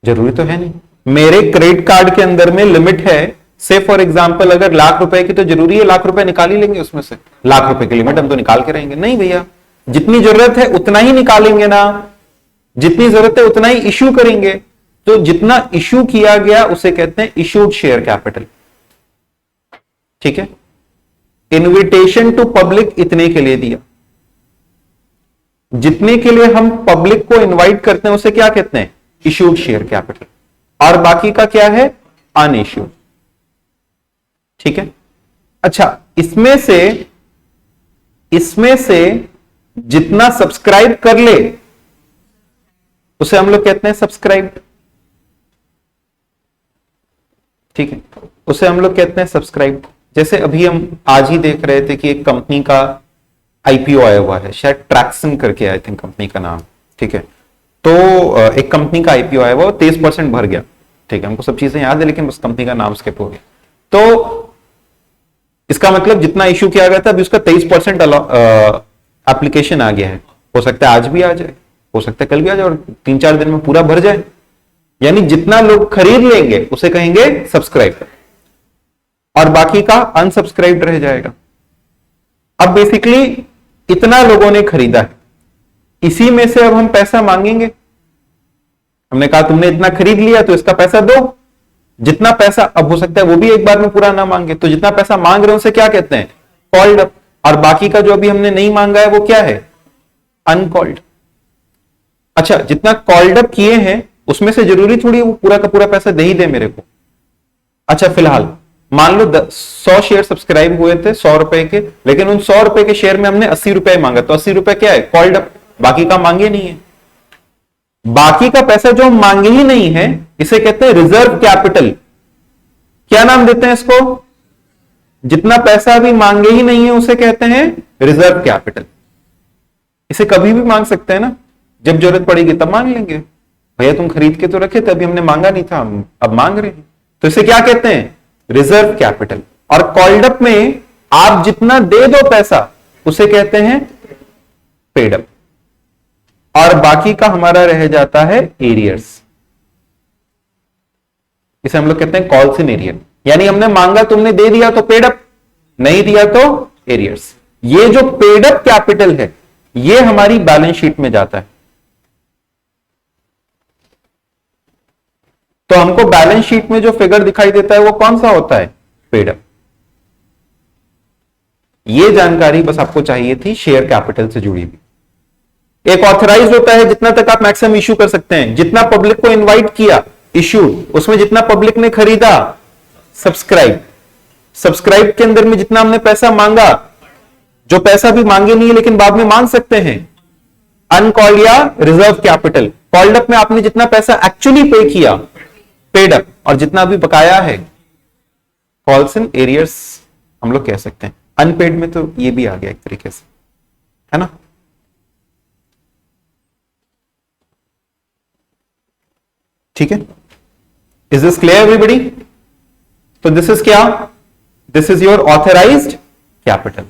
जरूरी तो है नहीं. मेरे क्रेडिट कार्ड के अंदर में लिमिट है, से फॉर एग्जांपल अगर ₹1,00,000 की, तो जरूरी है ₹1,00,000 निकाल ही लेंगे उसमें से. ₹1,00,000 की लिमिट हम तो निकाल के रहेंगे? नहीं भैया, जितनी जरूरत है उतना ही निकालेंगे ना. जितनी जरूरत है उतना ही इश्यू करेंगे. तो जितना इश्यू किया गया उसे कहते हैं इश्यूड शेयर कैपिटल. ठीक है. इन्विटेशन टू पब्लिक इतने के लिए दिया. जितने के लिए हम पब्लिक को इनवाइट करते हैं उसे क्या कहते हैं? Issued share capital. और बाकी का क्या है? अनइश्यूड. ठीक है. अच्छा, इसमें से जितना सब्सक्राइब कर ले उसे हम लोग कहते हैं सब्सक्राइब्ड. ठीक है, उसे हम लोग कहते हैं सब्सक्राइब्ड. जैसे अभी हम आज ही देख रहे थे कि एक कंपनी का आईपीओ आया हुआ है, शायद ट्रैक्सन करके आई थिंक कंपनी का नाम. ठीक है, तो एक कंपनी का आईपीओ आया हुआ, 23% भर गया. ठीक है, हमको सब चीजें याद है लेकिन बस कंपनी का नाम स्किप हो गया. तो इसका मतलब जितना इश्यू किया गया था अभी उसका 23% एप्लीकेशन आ गया है. हो सकता है आज भी आ जाए, हो सकता है कल भी आ जाए, और 3-4 दिन में पूरा भर जाए. यानी जितना लोग खरीद लेंगे उसे कहेंगे सब्सक्राइब, और बाकी का अनसब्सक्राइब्ड रह जाएगा. अब बेसिकली इतना लोगों ने खरीदा है, इसी में से अब हम पैसा मांगेंगे. हमने कहा तुमने इतना खरीद लिया तो इसका पैसा दो. जितना पैसा, अब हो सकता है वो भी एक बार में पूरा ना मांगे, तो जितना पैसा मांग रहे हैं उसे क्या कहते हैं? Called up. और बाकी का जो अभी हमने नहीं मांगा है वो क्या है? अनकॉल्ड. अच्छा, जितना कॉल्ड अप किए हैं उसमें से जरूरी थोड़ी वो पूरा का पूरा पैसा दे ही दे मेरे को. अच्छा, फिलहाल मान लो 100 शेयर सब्सक्राइब हुए थे ₹100 के, लेकिन उन ₹100 के शेयर में हमने ₹80 मांगा, तो ₹80 क्या है? Called up. बाकी का मांगे नहीं है. बाकी का पैसा जो मांगे ही नहीं है इसे कहते हैं रिजर्व कैपिटल. क्या नाम देते हैं इसको? जितना पैसा अभी मांगे ही नहीं है उसे कहते हैं रिजर्व कैपिटल. इसे कभी भी मांग सकते हैं ना, जब जरूरत पड़ेगी तब मांग लेंगे. भैया तुम खरीद के तो रखे थे, अभी हमने मांगा नहीं था, हम अब मांग रहे हैं, तो इसे क्या कहते हैं? Reserve capital. और कॉल्ड अप में आप जितना दे दो पैसा उसे कहते हैं पेड अप, और बाकी का हमारा रह जाता है एरियर्स. इसे हम लोग कहते हैं कॉल्स इन एरियर, यानी हमने मांगा तुमने दे दिया तो पेड अप, नहीं दिया तो एरियर्स। ये जो पेड अप कैपिटल है ये हमारी बैलेंस शीट में जाता है। तो हमको बैलेंस शीट में जो फिगर दिखाई देता है वो कौन सा होता है, पेड अप। ये जानकारी बस आपको चाहिए थी शेयर कैपिटल से जुड़ी हुई। एक ऑथराइज होता है जितना तक आप मैक्सिमम इश्यू कर सकते हैं, जितना पब्लिक को इनवाइट किया इश्यूड, उसमें जितना पब्लिक ने खरीदा सब्सक्राइब, सब्सक्राइब के अंदर में जितना हमने पैसा मांगा, जो पैसा भी मांगे नहीं है लेकिन बाद में मांग सकते हैं, अनकॉल्ड या रिजर्व कैपिटल। कॉल्ड अप में आपने जितना पैसा एक्चुअली पे किया पेड अप, और जितना भी बकाया है कॉल्स इन एरियर्स हम लोग कह सकते हैं। अनपेड में तो ये भी आ गया एक तरीके से, है ना। ठीक है, इज दिस क्लियर एवरीबडी। तो दिस इज क्या, this is your authorised capital.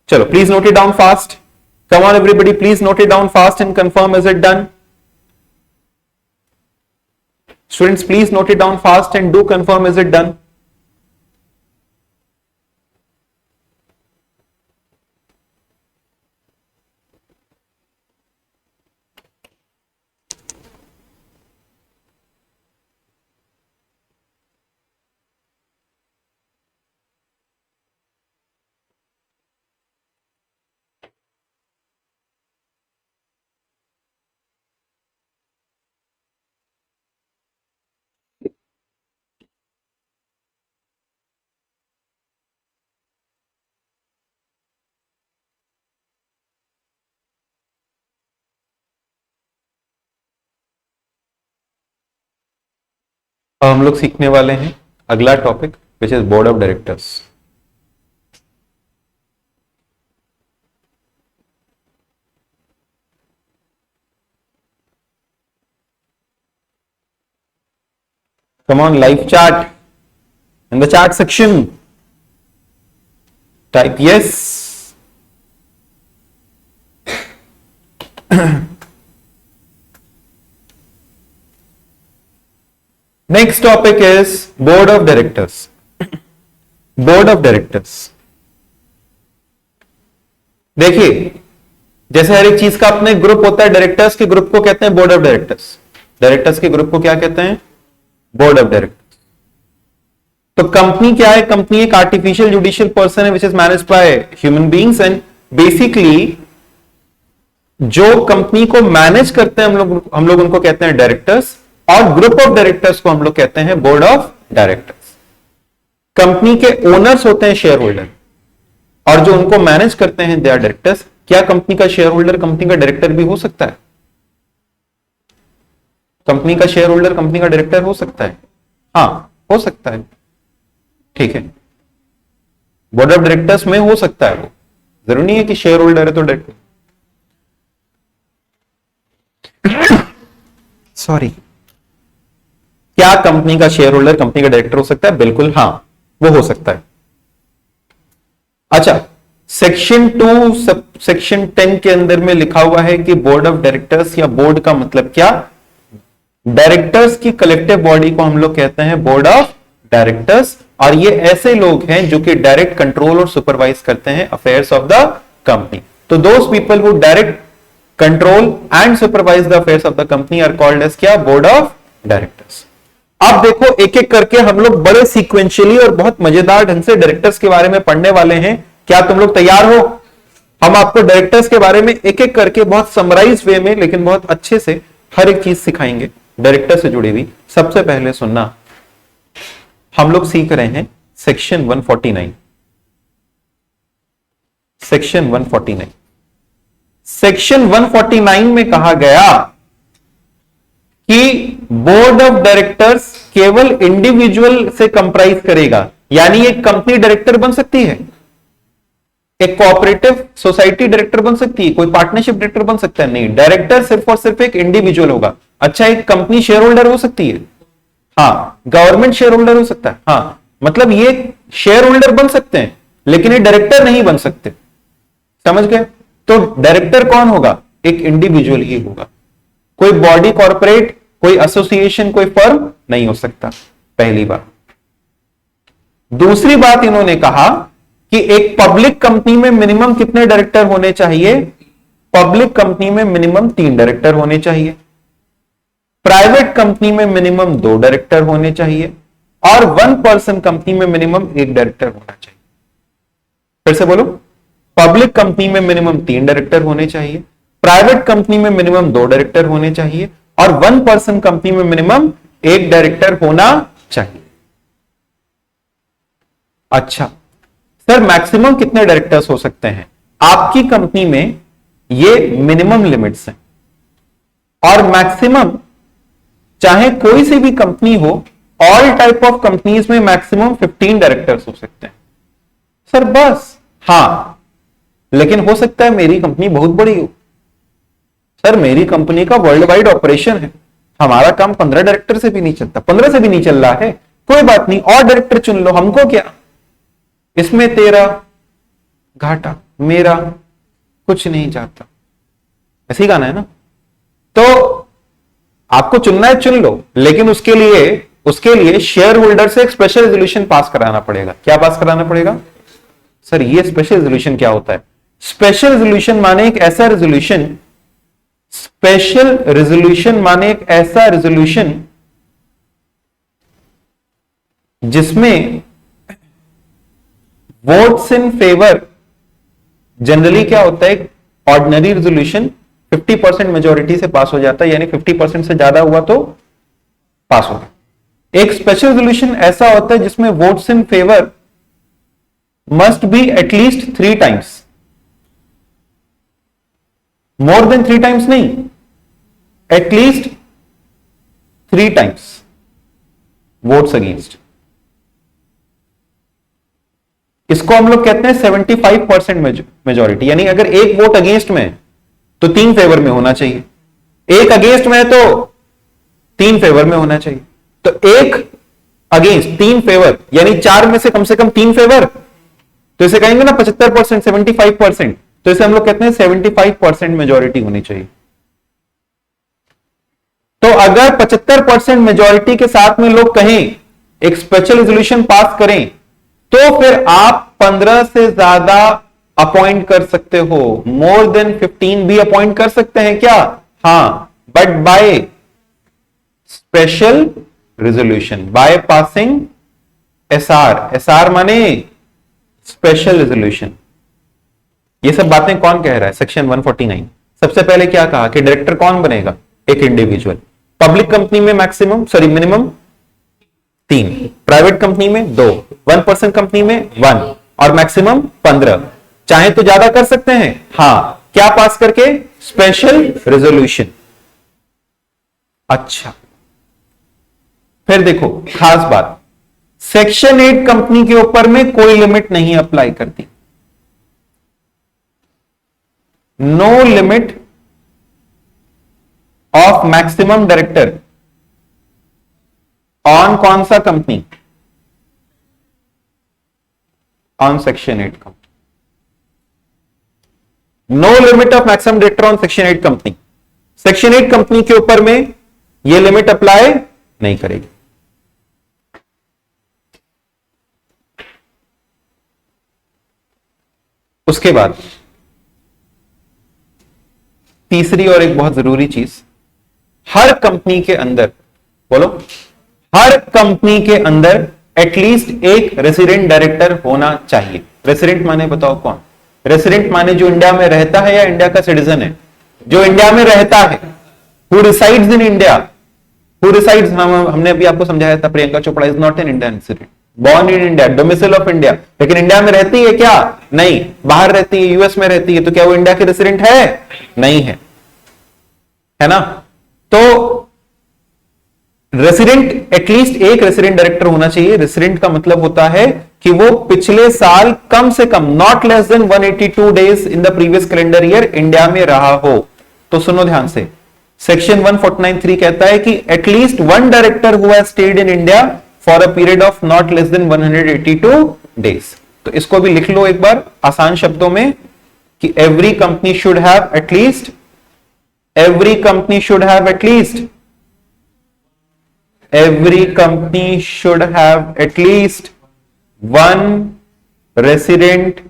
चलो please note it down fast, come on everybody please note it down fast and confirm is it done. Students, please note it down fast and do confirm is it done. अब हम लोग सीखने वाले हैं अगला topic which is board of directors. Come on, live chat in the chat section. Type yes. Next topic is board of directors. Board of directors. देखिए, जैसे हर एक चीज का अपने ग्रुप होता है, डायरेक्टर्स के ग्रुप को कहते हैं बोर्ड ऑफ डायरेक्टर्स। डायरेक्टर्स के ग्रुप को क्या कहते हैं, बोर्ड ऑफ डायरेक्टर्स। तो कंपनी क्या है, कंपनी एक आर्टिफिशियल जुडिशियल पर्सन है which is managed by human beings, and basically जो कंपनी को मैनेज करते हैं हम लोग उनको कहते हैं डायरेक्टर्स, और ग्रुप ऑफ डायरेक्टर्स को हम लोग कहते हैं बोर्ड ऑफ डायरेक्टर्स। कंपनी के ओनर्स होते हैं शेयर होल्डर, और जो उनको मैनेज करते हैं दे आर डायरेक्टर्स। क्या कंपनी का शेयर होल्डर कंपनी का डायरेक्टर भी हो सकता है? कंपनी का शेयर होल्डर कंपनी का डायरेक्टर हो सकता है, हाँ हो सकता है, ठीक है। बोर्ड ऑफ डायरेक्टर्स में हो सकता है, वो जरूरी नहीं है कि शेयर होल्डर है तो डायरेक्टर। सॉरी, क्या कंपनी का शेयर होल्डर कंपनी का डायरेक्टर हो सकता है? बिल्कुल हाँ, वो हो सकता है। अच्छा, सेक्शन 2 सब सेक्शन 10 के अंदर में लिखा हुआ है कि बोर्ड ऑफ डायरेक्टर्स या बोर्ड का मतलब क्या, डायरेक्टर्स की कलेक्टिव बॉडी को हम लोग कहते हैं बोर्ड ऑफ डायरेक्टर्स, और ये ऐसे लोग हैं जो कि डायरेक्ट कंट्रोल और सुपरवाइज करते हैं अफेयर्स ऑफ द कंपनी। तो those people who direct control and supervise the affairs of the company are called as क्या, बोर्ड ऑफ डायरेक्टर्स। अब देखो एक एक करके हम लोग बड़े सीक्वेंशियली और बहुत मजेदार ढंग से डायरेक्टर्स के बारे में पढ़ने वाले हैं। क्या तुम लोग तैयार हो? हम आपको डायरेक्टर्स के बारे में एक एक करके बहुत समराइज वे में लेकिन बहुत अच्छे से हर एक चीज सिखाएंगे डायरेक्टर से जुड़ी हुई। सबसे पहले सुनना, हम लोग सीख रहे हैं सेक्शन 149। सेक्शन 149, सेक्शन 149 में कहा गया कि बोर्ड ऑफ डायरेक्टर्स केवल इंडिविजुअल से कंप्राइज करेगा, यानी एक कंपनी डायरेक्टर बन सकती है, एक कोऑपरेटिव सोसाइटी डायरेक्टर बन सकती है, कोई पार्टनरशिप डायरेक्टर बन सकता है, नहीं, डायरेक्टर सिर्फ और सिर्फ एक इंडिविजुअल होगा। अच्छा, एक कंपनी शेयर होल्डर हो सकती है, हाँ, गवर्नमेंट शेयर होल्डर हो सकता है, हाँ, मतलब ये शेयर होल्डर बन सकते हैं लेकिन ये डायरेक्टर नहीं बन सकते, समझ गए? तो डायरेक्टर कौन होगा? एक इंडिविजुअल ही होगा। कोई बॉडी कॉर्पोरेट कोई एसोसिएशन, कोई फर्म नहीं हो सकता, पहली बात। दूसरी बात इन्होंने कहा कि एक पब्लिक कंपनी में मिनिमम कितने डायरेक्टर होने चाहिए? पब्लिक कंपनी में मिनिमम 3 डायरेक्टर होने चाहिए, प्राइवेट कंपनी में मिनिमम 2 डायरेक्टर होने चाहिए, और 1 पर्सन कंपनी में मिनिमम 1 डायरेक्टर होना चाहिए। फिर से बोलो, पब्लिक कंपनी में मिनिमम 3 डायरेक्टर होने चाहिए, प्राइवेट कंपनी में मिनिमम 2 डायरेक्टर होने चाहिए, और 1 पर्सन कंपनी में मिनिमम 1 डायरेक्टर होना चाहिए। अच्छा सर, मैक्सिमम कितने डायरेक्टर्स हो सकते हैं? आपकी कंपनी में ये मिनिमम लिमिट्स हैं, और मैक्सिमम चाहे कोई सी भी कंपनी हो, ऑल टाइप ऑफ कंपनीज में मैक्सिमम 15 डायरेक्टर्स हो सकते हैं। सर बस? हां, लेकिन हो सकता है मेरी कंपनी बहुत बड़ी हो। सर मेरी कंपनी का वर्ल्ड वाइड ऑपरेशन है, हमारा काम 15 डायरेक्टर से भी नहीं चलता, 15 से भी नहीं चल रहा है, कोई बात नहीं, और डायरेक्टर चुन लो, हमको क्या, इसमें तेरा घाटा, मेरा कुछ नहीं जाता, ऐसी गाना है ना। तो आपको चुनना है चुन लो, लेकिन उसके लिए शेयर होल्डर से एक स्पेशल रेजोल्यूशन पास कराना पड़ेगा। क्या पास कराना पड़ेगा? सर ये स्पेशल रेजोल्यूशन क्या होता है? स्पेशल रेजोल्यूशन माने एक ऐसा रेजोल्यूशन, स्पेशल रेजोल्यूशन माने एक ऐसा रेजोल्यूशन जिसमें वोट्स इन फेवर, जनरली क्या होता है, ऑर्डिनरी रेजोल्यूशन 50% मेजोरिटी से पास हो जाता है, यानी 50% से ज्यादा हुआ तो पास होगा। एक स्पेशल रेजोल्यूशन ऐसा होता है जिसमें votes in favour must be at least 3 times, more than 3 times नहीं, एटलीस्ट 3 टाइम्स वोट्स अगेंस्ट। इसको हम लोग कहते हैं 75% मेजोरिटी, यानी अगर एक वोट अगेंस्ट में है तो 3 फेवर में होना चाहिए, एक अगेंस्ट में है तो 3 फेवर में होना चाहिए। तो एक अगेंस्ट 3 फेवर, यानी 4 में से कम 3 फेवर, तो इसे कहेंगे ना 75%, 75%, तो इसे हम लोग कहते हैं 75% मेजोरिटी होनी चाहिए। तो अगर 75% मेजोरिटी के साथ में लोग कहें एक स्पेशल रेजोल्यूशन पास करें, तो फिर आप 15 से ज्यादा अपॉइंट कर सकते हो, मोर देन 15 भी अपॉइंट कर सकते हैं क्या? हां, but by special resolution, by passing SR. SR माने स्पेशल रेजोल्यूशन। ये सब बातें कौन कह रहा है? सेक्शन 149। सबसे पहले क्या कहा कि डायरेक्टर कौन बनेगा? एक इंडिविजुअल। पब्लिक कंपनी में मिनिमम 3, प्राइवेट कंपनी में 2, 1 पर्सन कंपनी में 1, और मैक्सिमम 15। चाहे तो ज्यादा कर सकते हैं, हां, क्या पास करके? Special resolution. अच्छा, फिर देखो खास बात, सेक्शन 8 कंपनी के ऊपर में कोई लिमिट नहीं अप्लाई करती, no limit of maximum director on कौन सा company? On section 8 company. No limit of maximum director on section 8 company. Section 8 company के ऊपर में यह लिमिट अप्लाई नहीं करेगी। उसके बाद तीसरी और एक बहुत जरूरी चीज, हर कंपनी के अंदर, बोलो, हर कंपनी के अंदर एटलीस्ट एक रेसिडेंट डायरेक्टर होना चाहिए। रेसिडेंट माने बताओ कौन? रेसिडेंट माने जो इंडिया में रहता है या इंडिया का सिटीजन है? जो इंडिया में रहता है, who resides in India, who resides, हमने अभी आपको समझाया था, Priyanka Chopra is not an Indian citizen, born in India, domicile of India, लेकिन इंडिया में रहती है क्या? नहीं, बाहर रहती है, यूएस में रहती है, तो क्या वो इंडिया की रेसिडेंट है? नहीं है ना? तो रेसिडेंट, एटलीस्ट एक रेसिडेंट डायरेक्टर होना चाहिए। रेसिडेंट का मतलब होता है कि वो पिछले साल कम से कम, not less than 182 days in the previous calendar year India में रहा हो। तो सुनो ध्यान से, सेक्शन 149(3) कहता है कि at least 1 director who has stayed in India for a period of not less than 182 days. तो इसको भी लिख लो एक बार आसान शब्दों में कि every company should have at least every company should have at least one resident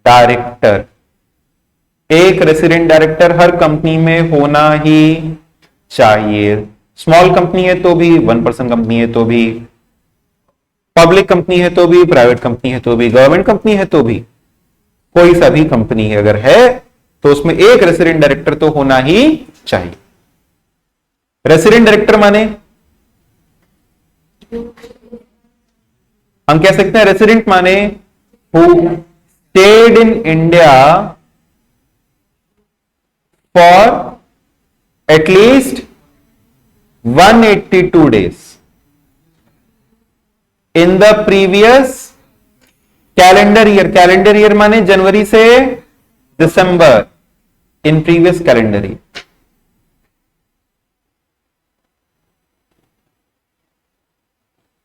director. एक रेसिडेंट डायरेक्टर हर कंपनी में होना ही चाहिए. स्मॉल कंपनी है तो भी, 1% कंपनी है तो भी, पब्लिक कंपनी है तो भी, प्राइवेट कंपनी है तो भी, गवर्नमेंट कंपनी है तो भी, कोई सा भी कंपनी अगर है तो उसमें एक रेसिडेंट डायरेक्टर तो होना ही चाहिए. रेसिडेंट डायरेक्टर माने हम कह सकते हैं, रेसिडेंट माने who stayed in India for at least 182 days in the previous calendar year. Calendar year माने जनवरी से दिसंबर, इन प्रीवियस कैलेंडर ईयर.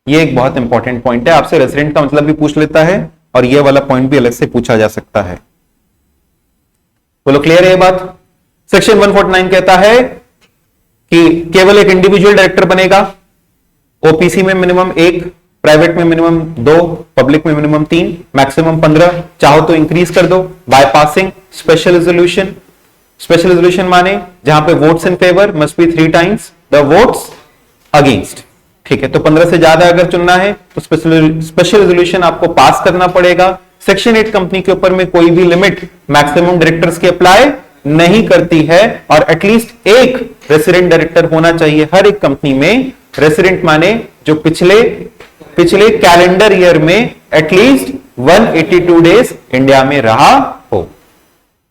ये एक बहुत इंपॉर्टेंट पॉइंट है. आपसे रेसिडेंट का मतलब भी पूछ लेता है और ये वाला पॉइंट भी अलग से पूछा जा सकता है. बोलो क्लियर है ये बात? सेक्शन 149 कहता है कि केवल एक इंडिविजुअल डायरेक्टर बनेगा. ओपीसी में मिनिमम 1, प्राइवेट में मिनिमम 2, पब्लिक में मिनिमम 3, मैक्सिमम 15. चाहो तो इंक्रीज कर दो by passing special resolution. Special resolution माने जहां पे votes in favour must be 3 times the votes against. ठीक है, तो 15 से ज्यादा अगर चुनना है तो स्पेशल रेजोल्यूशन आपको पास करना पड़ेगा. सेक्शन 8 कंपनी के ऊपर में कोई भी लिमिट मैक्सिमम डायरेक्टर्स की अप्लाई नहीं करती है और एटलीस्ट एक रेसिडेंट डायरेक्टर होना चाहिए हर एक कंपनी में. रेसिडेंट माने जो पिछले कैलेंडर ईयर में एटलीस्ट 182 days इंडिया में रहा हो.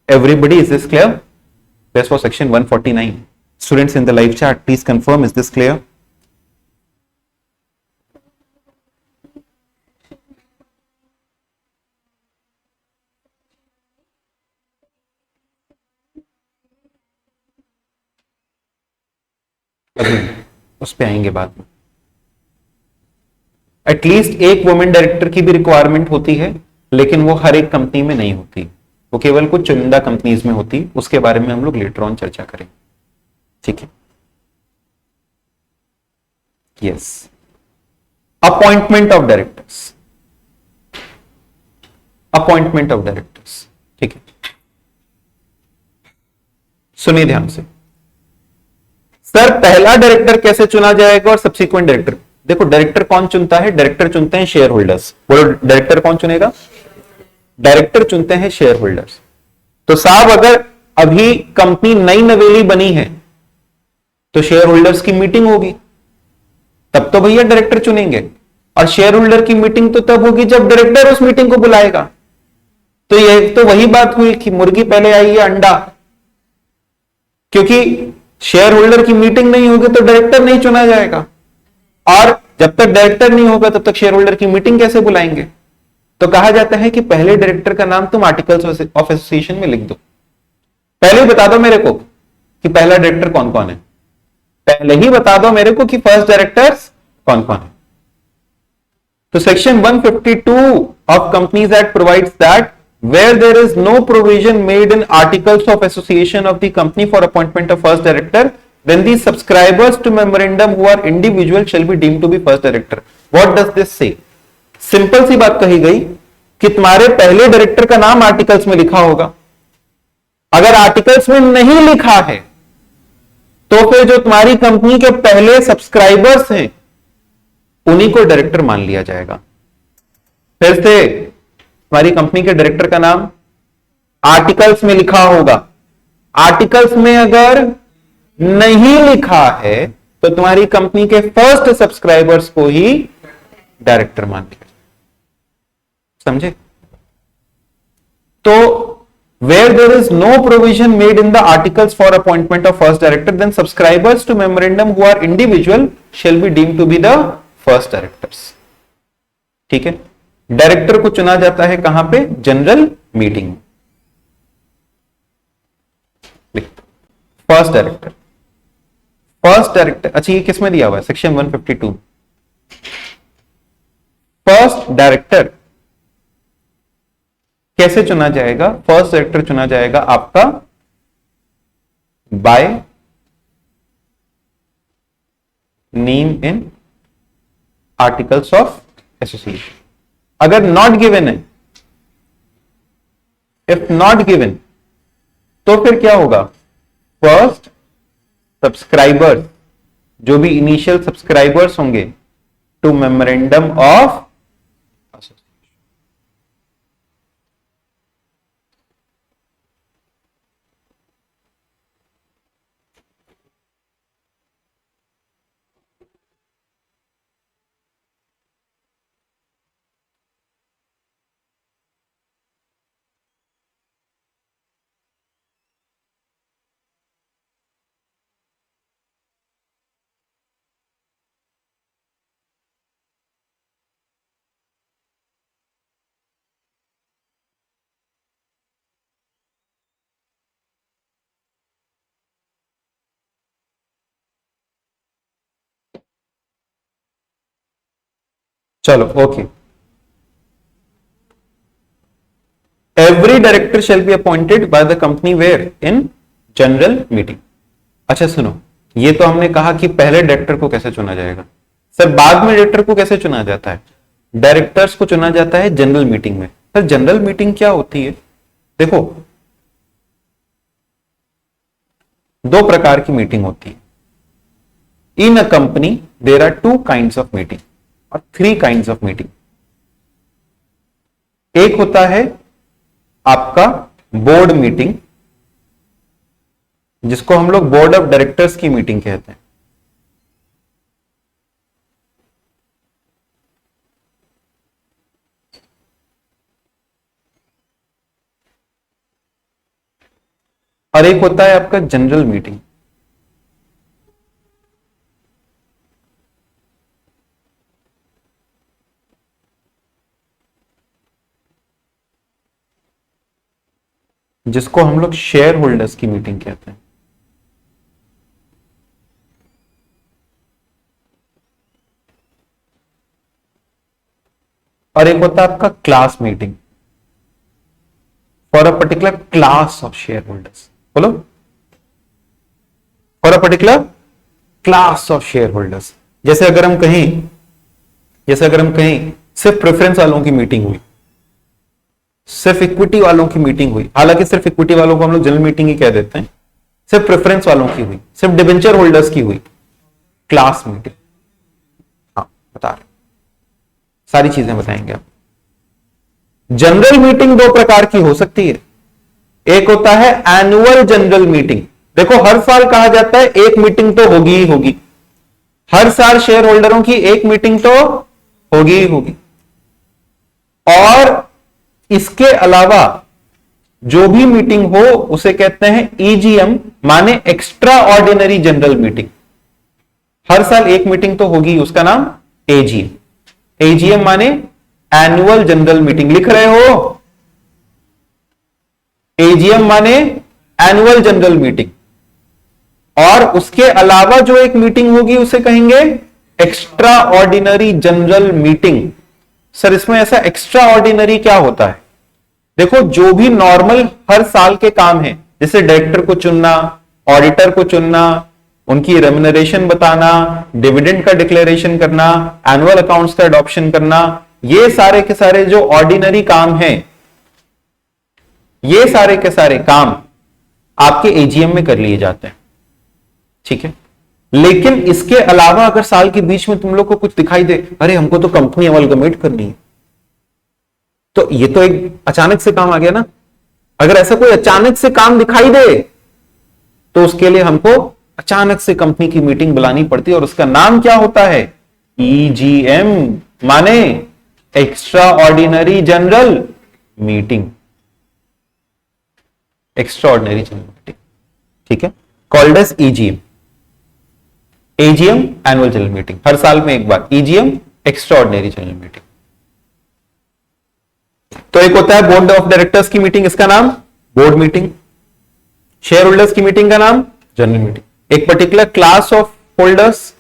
Everybody, is this clear? This for section 149. Students in the live chat please confirm, is this clear? उस पे आएंगे बाद में. एटलीस्ट एक वुमेन डायरेक्टर की भी रिक्वायरमेंट होती है, लेकिन वो हर एक कंपनी में नहीं होती, वो केवल कुछ चुनिंदा कंपनीज में होती. उसके बारे में हम लोग लेटर ऑन चर्चा करेंगे. ठीक है, yes. Appointment of directors. Appointment of directors. ठीक है, सुनिए ध्यान से. सर पहला डायरेक्टर कैसे चुना जाएगा और सब्सिक्वेंट डायरेक्टर? देखो, डायरेक्टर कौन चुनता है? डायरेक्टर चुनते हैं शेयर होल्डर्स. बोलो, डायरेक्टर कौन चुनेगा? डायरेक्टर चुनते हैं शेयर होल्डर्स. तो साहब अगर अभी कंपनी नई नवेली बनी है तो शेयर होल्डर्स की मीटिंग होगी, तब तो भैया डायरेक्टर चुनेंगे. और शेयर होल्डर की मीटिंग तो तब होगी जब डायरेक्टर उस मीटिंग को बुलाएगा. तो ये तो वही बात हुई कि मुर्गी पहले आई या अंडा. क्योंकि शेयर होल्डर की मीटिंग नहीं होगी तो डायरेक्टर नहीं चुना जाएगा, और जब तक डायरेक्टर नहीं होगा तब तक शेयर होल्डर की मीटिंग कैसे बुलाएंगे? तो कहा जाता है कि पहले डायरेक्टर का नाम तुम आर्टिकल्स ऑफ एसोसिएशन में लिख दो. पहले ही बता दो मेरे को कि पहला डायरेक्टर कौन कौन है. पहले ही बता दो मेरे को कि फर्स्ट डायरेक्टर्स कौन कौन है. तो section 152 of companies act provides that where there is no provision made in articles of association of the company for appointment of first director, then the subscribers to memorandum who are individual shall be deemed to be first director. What does this say? Simple सी बात कही गई कि तुम्हारे पहले director का नाम articles में लिखा होगा. अगर आर्टिकल्स में नहीं लिखा है तो फिर जो तुम्हारी कंपनी के पहले सब्सक्राइबर्स हैं उन्हीं को डायरेक्टर मान लिया जाएगा. फिर से, हमारी कंपनी के डायरेक्टर का नाम आर्टिकल्स में लिखा होगा. आर्टिकल्स में अगर नहीं लिखा है तो तुम्हारी कंपनी के फर्स्ट सब्सक्राइबर्स को ही डायरेक्टर मान लिया. समझे? तो where there is no provision made in the articles for appointment of first director, then subscribers to memorandum who are individual shall be deemed to be the first directors. ठीक है, director को चुना जाता है कहां पे? General meeting. First director. First director, अच्छा ये किस में दिया हुआ है? सेक्शन 152. फर्स्ट डायरेक्टर कैसे चुना जाएगा? फर्स्ट डायरेक्टर चुना जाएगा आपका by name in articles of association. अगर नॉट गिवन है, इफ नॉट गिवन, तो फिर क्या होगा? फर्स्ट सब्सक्राइबर्स, जो भी इनिशियल सब्सक्राइबर्स होंगे टू मेमोरेंडम ऑफ एसोसिएशन। चलो okay. Every director shall be appointed by the company where in general meeting. अच्छा सुनो, ये तो हमने कहा कि पहले डायरेक्टर को कैसे चुना जाएगा। सर बाद में डायरेक्टर को कैसे चुना जाता है? डायरेक्टर्स को चुना जाता है जनरल मीटिंग में। सर जनरल मीटिंग क्या होती है? देखो, दो प्रकार की मीटिंग होती है। In a company there are two kinds of meeting और थ्री काइंड्स ऑफ मीटिंग। एक होता है आपका बोर्ड मीटिंग, जिसको हम लोग बोर्ड ऑफ डायरेक्टर्स की मीटिंग कहते हैं। और एक होता है आपका जनरल मीटिंग। जिसको हम लोग शेयर होल्डर्स की मीटिंग कहते हैं। और एक होता है आपका class meeting for a particular class of shareholders. बोलो, for a particular class of shareholders. जैसे अगर हम कहें सिर्फ प्रेफरेंस वालों की मीटिंग हुई, सिर्फ इक्विटी वालों की मीटिंग हुई, हालांकि सिर्फ इक्विटी वालों को हम लोग जनरल मीटिंग ही कह देते हैं, सिर्फ प्रेफरेंस वालों की हुई, सिर्फ डिबेंचर होल्डर्स की हुई, क्लास मीटिंग। हाँ बता रहे, सारी चीजें बताएंगे आप। जनरल मीटिंग दो प्रकार की हो सकती है। एक होता है एनुअल जनरल मीटिंग। देखो हर साल कहा जाता है एक मीटिंग तो होगी ही होगी, हर साल शेयर होल्डरों की एक मीटिंग तो होगी ही होगी। और इसके अलावा जो भी मीटिंग हो उसे कहते हैं ईजीएम, माने एक्स्ट्रा ऑर्डिनरी जनरल मीटिंग। हर साल एक मीटिंग तो होगी, उसका नाम एजीएम। एजीएम माने एनुअल जनरल मीटिंग। लिख रहे हो? एजीएम माने एनुअल जनरल मीटिंग। और उसके अलावा जो एक मीटिंग होगी उसे कहेंगे extra ordinary general meeting. Sir इसमें ऐसा एक्स्ट्रा ऑर्डिनरी क्या होता है? देखो जो भी नॉर्मल हर साल के काम है, जैसे डायरेक्टर को चुनना, ऑडिटर को चुनना, उनकी रेम्युनरेशन बताना, डिविडेंड का डिक्लेरेशन करना, एनुअल अकाउंट्स का अडॉप्शन करना, ये सारे के सारे जो ऑर्डिनरी काम हैं, ये सारे के सारे काम आपके एजीएम में कर लिए जाते हैं। ठीक है, लेकिन इसके अलावा अगर साल के बीच में तुम लोग को कुछ दिखाई दे, अरे हमको तो कंपनी अमलगमेट करनी है, तो ये तो एक अचानक से काम आ गया ना। अगर ऐसा कोई अचानक से काम दिखाई दे तो उसके लिए हमको अचानक से कंपनी की मीटिंग बुलानी पड़ती है, और उसका नाम क्या होता है? ईजीएम, माने extraordinary general meeting. Extraordinary general meeting, ठीक है, called as EGM. AGM annual general meeting, हर साल में एक बार। EGM extraordinary general meeting. तो एक होता है बोर्ड ऑफ डायरेक्टर्स की मीटिंग, इसका नाम बोर्ड मीटिंग। शेयर होल्डर्स की मीटिंग का नाम जनरल मीटिंग। एक particular class of holders,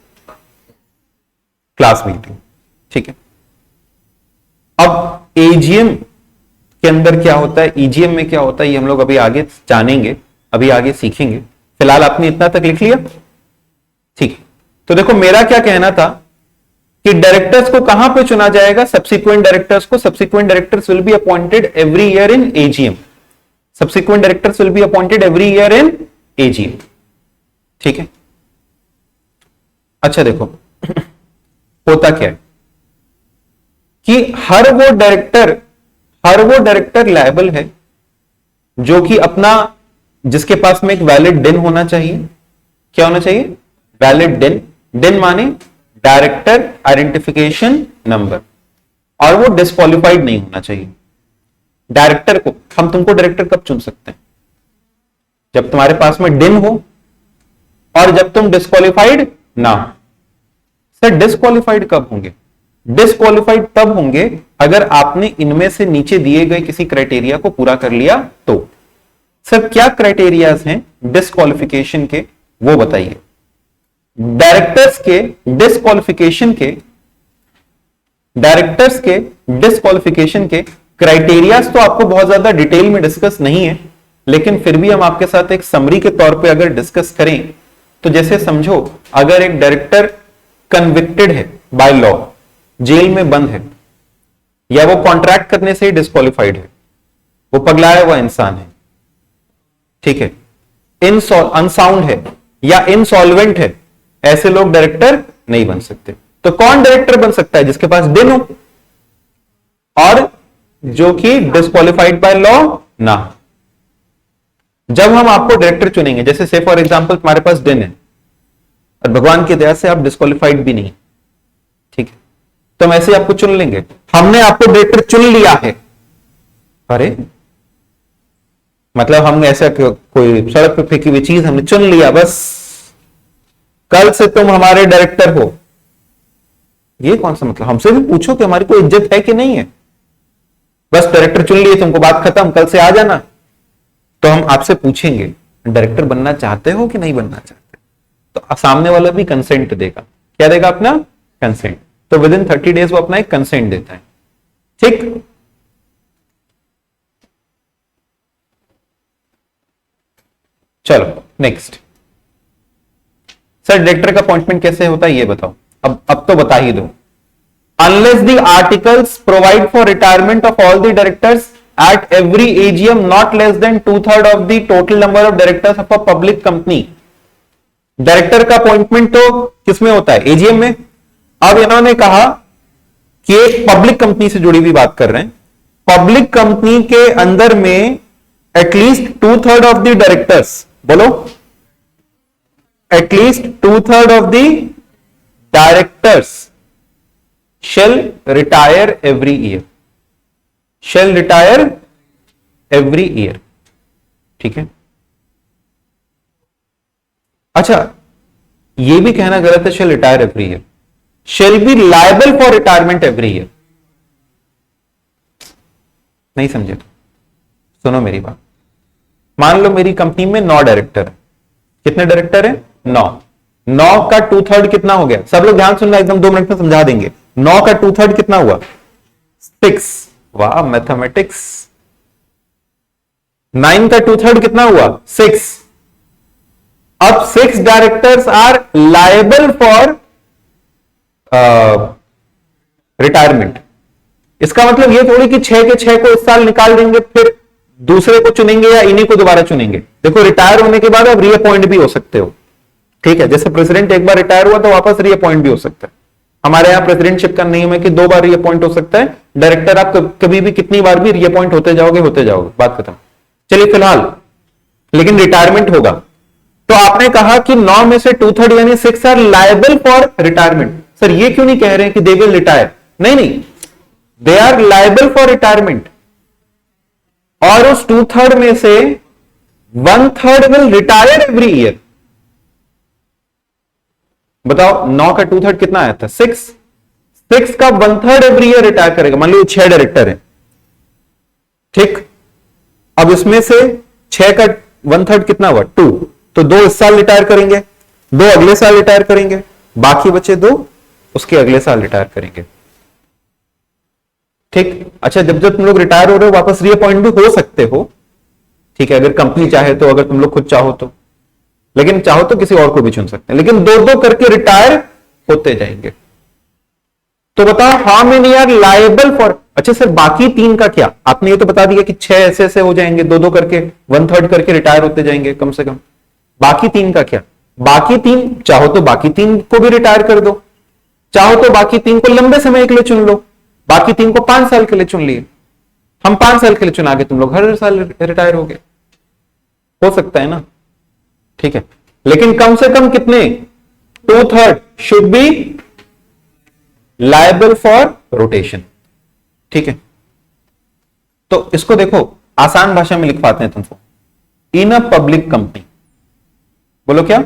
class meeting. ठीक है, अब एजीएम के अंदर क्या होता है, ईजीएम में क्या होता है, ये हम लोग अभी आगे जानेंगे, अभी आगे सीखेंगे। फिलहाल आपने इतना तक लिख लिया? ठीक है, तो देखो मेरा क्या कहना था कि डायरेक्टर्स को कहां पे चुना जाएगा, सब्सिक्वेंट डायरेक्टर्स को। Subsequent directors will be appointed every year in AGM. Subsequent directors will be appointed every year in AGM. ठीक है। अच्छा देखो होता क्या है कि हर वो डायरेक्टर लायबल है जो कि अपना, जिसके पास में एक वैलिड डिन होना चाहिए। क्या होना चाहिए? वैलिड डिन। डिन माने डायरेक्टर आइडेंटिफिकेशन नंबर, और वो डिस्क्वालिफाइड नहीं होना चाहिए। डायरेक्टर को हम तुमको डायरेक्टर कब चुन सकते हैं? जब तुम्हारे पास में डिन हो और जब तुम डिस्क्वालिफाइड ना हो। सर डिस्क्वालिफाइड कब होंगे? डिस्क्वालिफाइड तब होंगे अगर आपने इनमें से नीचे दिए गए किसी क्राइटेरिया को पूरा कर लिया तो। सर क्या क्राइटेरियाज हैं डिस्क्वालिफिकेशन के, वो बताइए। डायरेक्टर्स के डिस्क्वालिफिकेशन के क्राइटेरियाज तो आपको बहुत ज्यादा डिटेल में डिस्कस नहीं है, लेकिन फिर भी हम आपके साथ एक समरी के तौर पे अगर डिस्कस करें तो जैसे समझो, अगर एक डायरेक्टर कन्विक्टेड है बाय लॉ, जेल में बंद है, या वो कॉन्ट्रैक्ट करने से ही डिस्क्वालिफाइड है, वो पगलाया हुआ इंसान है, ठीक है, अनसाउंड है या इनसॉल्वेंट है, ऐसे लोग डायरेक्टर नहीं बन सकते। तो कौन डायरेक्टर बन सकता है? जिसके पास डिन हो और जो कि डिस्क्वालिफाइड बाय लॉ ना हो। जब हम आपको डायरेक्टर चुनेंगे, जैसे से फॉर एग्जांपल तुम्हारे पास डिन है और भगवान की दया से आप डिस्क्वालिफाइड भी नहीं, ठीक है, तो हम ऐसे आपको चुन लेंगे। हमने आपको डायरेक्टर चुन लिया है, अरे मतलब हमने ऐसा कोई सड़क पे फेंकी हुई चीज हमने चुन लिया, बस कल से तुम हमारे डायरेक्टर हो, ये कौन सा मतलब? हमसे भी पूछो कि हमारी कोई इज्जत है कि नहीं है। बस डायरेक्टर चुन लिए, तुमको बात खत्म, कल से आ जाना। तो हम आपसे पूछेंगे डायरेक्टर बनना चाहते हो कि नहीं बनना चाहते, तो सामने वाला भी कंसेंट देगा। क्या देगा? अपना कंसेंट। तो विद इन 30 डेज वो अपना एक कंसेंट देता है, ठीक। चलो नेक्स्ट। सर डायरेक्टर का अपॉइंटमेंट कैसे होता है ये बताओ। अब तो बता ही दो। Unless the articles provide for retirement of all the directors at every AGM not less then 2/3 of the total number of directors of a public company. Director का अपॉइंटमेंट तो किसमें होता है? एजीएम में। अब इन्होंने कहा कि एक पब्लिक कंपनी से जुड़ी हुई बात कर रहे हैं। पब्लिक कंपनी के अंदर में एटलीस्ट 2/3 ऑफ द डायरेक्टर्स, बोलो, at least 2/3 of the directors shall retire every year, shall retire every year, ठीक है। अच्छा ये भी कहना गलत है shall retire every year, shall be liable for retirement every year। नहीं समझे तो सुनो मेरी बात। मान लो मेरी कंपनी में 9 डायरेक्टर है। कितने डायरेक्टर है? 9 का 2/3 कितना हो गया? सब लोग ध्यान सुनना, एकदम 2 मिनट में समझा देंगे। 9 का 2/3 कितना हुआ? 6। वाह मैथमेटिक्स। 9 का 2/3 कितना हुआ? 6। अब 6 directors are liable for retirement. इसका मतलब ये थोड़ी कि 6 के 6 को इस साल निकाल देंगे, फिर दूसरे को चुनेंगे या इन्हीं को दोबारा चुनेंगे। देखो रिटायर होने के बाद आप रीअपॉइंट भी हो सकते हो, ठीक है। जैसे प्रेसिडेंट एक बार रिटायर हुआ तो वापस रीअपॉइंट भी हो सकता है। हमारे यहां प्रेसिडेंटशिप का नियम है कि 2 बार रीअपॉइंट हो सकता है। डायरेक्टर आप कभी भी कितनी बार भी रीअपॉइंट होते जाओगे, बात खत्म। चलिए फिलहाल लेकिन रिटायरमेंट होगा तो आपने कहा कि 9 में से 2/3 यानी 6 are liable for retirement. Sir ये क्यों नहीं कह रहे हैं कि दे विल रिटायर? नहीं, they are liable for retirement, और उस 2/3 में से 1/3 विल रिटायर एवरी ईयर। बताओ 9 का 2/3 कितना आया था? 6 का 1/3 एवरी ईयर रिटायर करेगा। मान लो 6 डायरेक्टर है, ठीक। अब इसमें से 6 का 1/3 कितना हुआ? 2। तो 2 इस साल रिटायर करेंगे, 2 अगले साल रिटायर करेंगे, बाकी बचे 2 उसके अगले साल रिटायर करेंगे, ठीक। अच्छा जब जब तुम लोग रिटायर हो रहे हो वापस रीअपॉइंट भी हो सकते हो, ठीक है, अगर कंपनी चाहे तो, अगर तुम लोग खुद चाहो तो, लेकिन चाहो तो किसी और को भी चुन सकते हैं, लेकिन 2-2 करके रिटायर होते जाएंगे। तो बताओ how many are liable for. अच्छा सर बाकी 3 का क्या? आपने ये तो बता दिया कि 6 ऐसे ऐसे हो जाएंगे, 2-2 करके 1/3 करके रिटायर होते जाएंगे कम से कम। बाकी 3 का क्या? बाकी 3 चाहो तो बाकी 3 को भी रिटायर कर दो, चाहो तो बाकी 3 को लंबे समय के लिए चुन लो। बाकी 3 को 5 साल के लिए चुन लिए, हम 5 साल के लिए चुना के तुम लोग हर साल रिटायर हो गए, हो सकता है ना? ठीक है, लेकिन कम से कम कितने? 2/3 should be liable for rotation. ठीक है, तो इसको देखो आसान भाषा में लिख पाते हैं तुमको। इन अ पब्लिक कंपनी, बोलो क्या?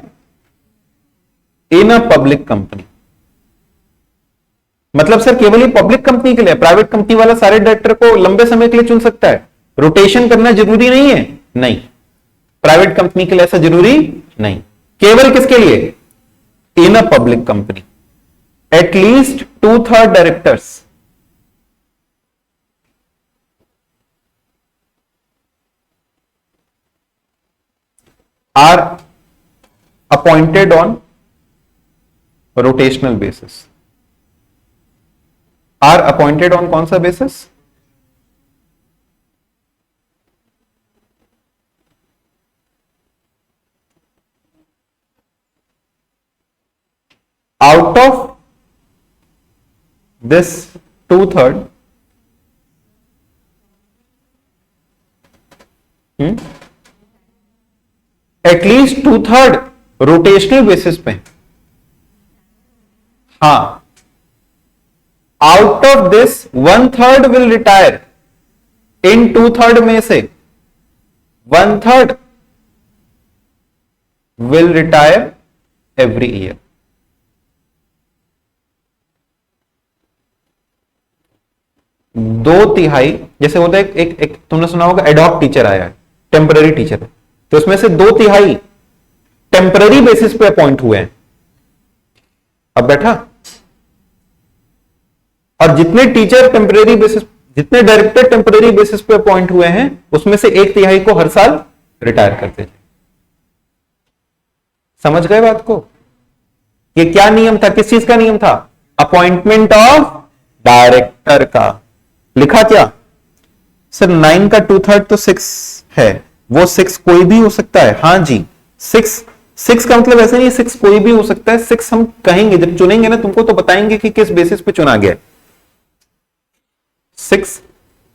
इन अ पब्लिक कंपनी मतलब सर केवल ये पब्लिक कंपनी के लिए, प्राइवेट कंपनी वाला सारे डायरेक्टर को लंबे समय के लिए चुन सकता है, रोटेशन करना जरूरी नहीं है। नहीं, प्राइवेट कंपनी के लिए ऐसा जरूरी नहीं। केवल किसके लिए? In a public company at least 2/3 directors are appointed on rotational basis. Are appointed on कौन सा basis? Out of this 2/3 at least 2/3 rotational basis पे। हाँ, out of this 1/3 will retire. इन 2/3 में से 1/3 विल रिटायर एवरी ईयर। दो तिहाई, जैसे होता है एक तुमने सुना होगा एडॉक टीचर आया है, टेम्पररी टीचर है, तो उसमें से 2 तिहाई टेम्पररी बेसिस पे अपॉइंट हुए हैं। अब बैठा, और जितने टीचर टेम्पररी बेसिस, जितने डायरेक्टर टेम्पररी बेसिस पे अपॉइंट हुए हैं उसमें से 1 तिहाई को हर साल रिटायर करते थे। समझ गए बात को? ये क्या नियम था? किस चीज का नियम था? अपॉइंटमेंट ऑफ डायरेक्टर का। लिखा क्या? सर 9 का 2/3 तो 6 है, वो 6 कोई भी हो सकता है। हाँ जी, 6 का मतलब ऐसा नहीं 6 कोई भी हो सकता है। 6 हम कहेंगे जब चुनेंगे ना तुमको, तो बताएंगे कि किस बेसिस पे चुना गया। 6